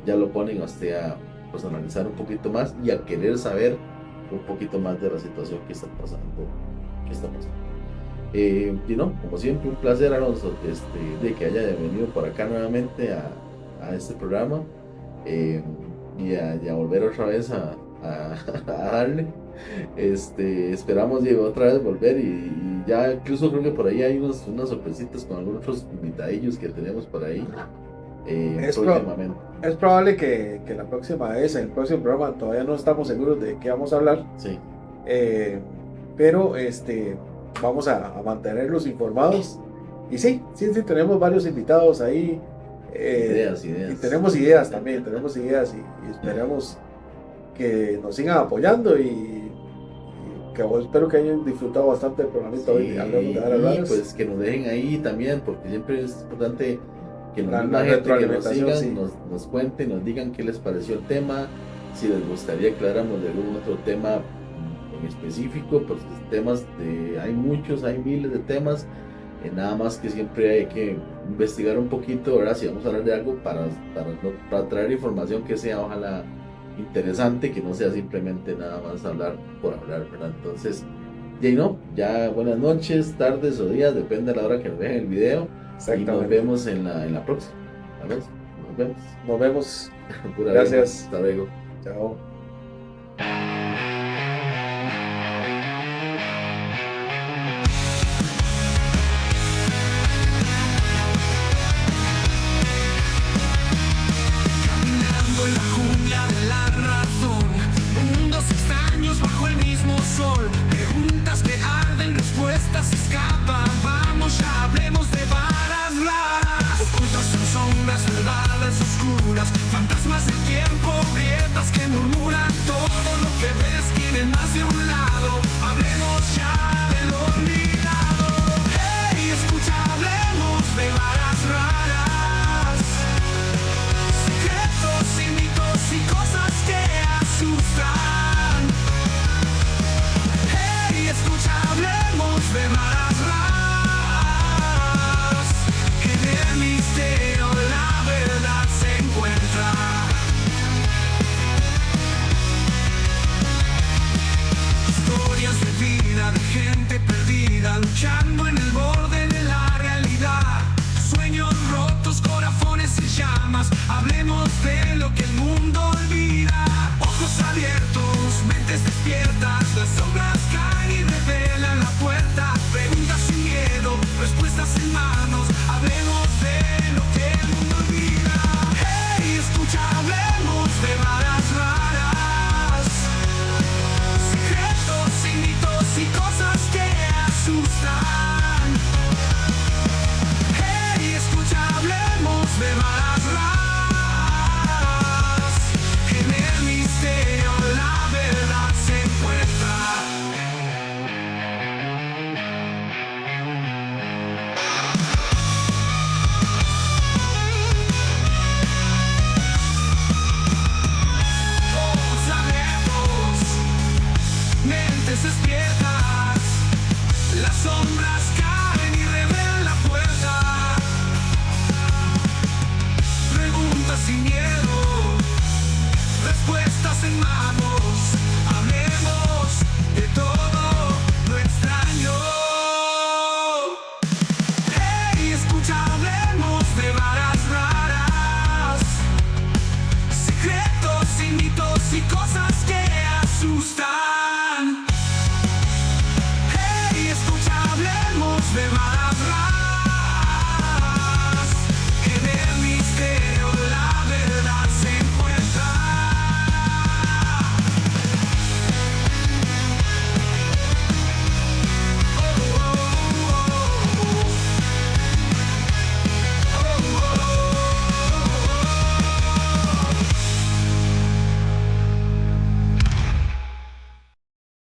ya lo ponen a usted a pues, analizar un poquito más y a querer saber un poquito más de la situación que está pasando. Y no, como siempre, un placer, Alonso, de que haya venido por acá nuevamente a este programa y a volver otra vez a a darle. Esperamos otra vez volver y ya incluso creo que por ahí hay unas sorpresitas con algunos otros invitadillos que tenemos por ahí próximamente. Es probable que la próxima vez, en el próximo programa, todavía no estamos seguros de qué vamos a hablar. Sí. Pero vamos a mantenerlos informados. Y sí, tenemos varios invitados ahí. Ideas. Y tenemos ideas también, y esperamos que nos sigan apoyando y que espero que hayan disfrutado bastante el programita hoy. Y pues que nos dejen ahí también, porque siempre es importante que la gente que nos sigan, sí, nos cuente, nos digan qué les pareció el tema, si les gustaría que habláramos de algún otro tema en específico, porque temas hay muchos, hay miles de temas, nada más que siempre hay que investigar un poquito, ¿verdad? Si vamos a hablar de algo para traer información que sea ojalá interesante, que no sea simplemente nada más hablar por hablar, ¿verdad? Entonces, ya buenas noches, tardes o días, depende de la hora que nos vean el video. Y nos vemos en la próxima. Nos vemos. Gracias. Hasta luego. Chao. Caminando en la jungla de la razón, mundos extraños bajo el mismo sol, preguntas que arden, respuestas escapan. Vamos, ya hablemos de varas raras, ocultas en sombras, verdades oscuras, fantasmas del tiempo, grietas que murmuran. Todo lo que ves tiene más de un lado. Hablemos ya de lo olvidado. Hey, escucha, hablemos de varas raras, secretos y mitos y cosas que asustan. Hey, escucha, hablemos de varas raras, que en el misterio la verdad se encuentra. Historias de vida de gente perdida, luchando en el borde de la realidad. Sueños rotos, corazones en llamas. Hablemos de lo que el mundo olvida. Ojos abiertos, mentes despiertas. Las sombras caen y revelan la puerta. Preguntas sin miedo, respuestas en manos. Hablemos de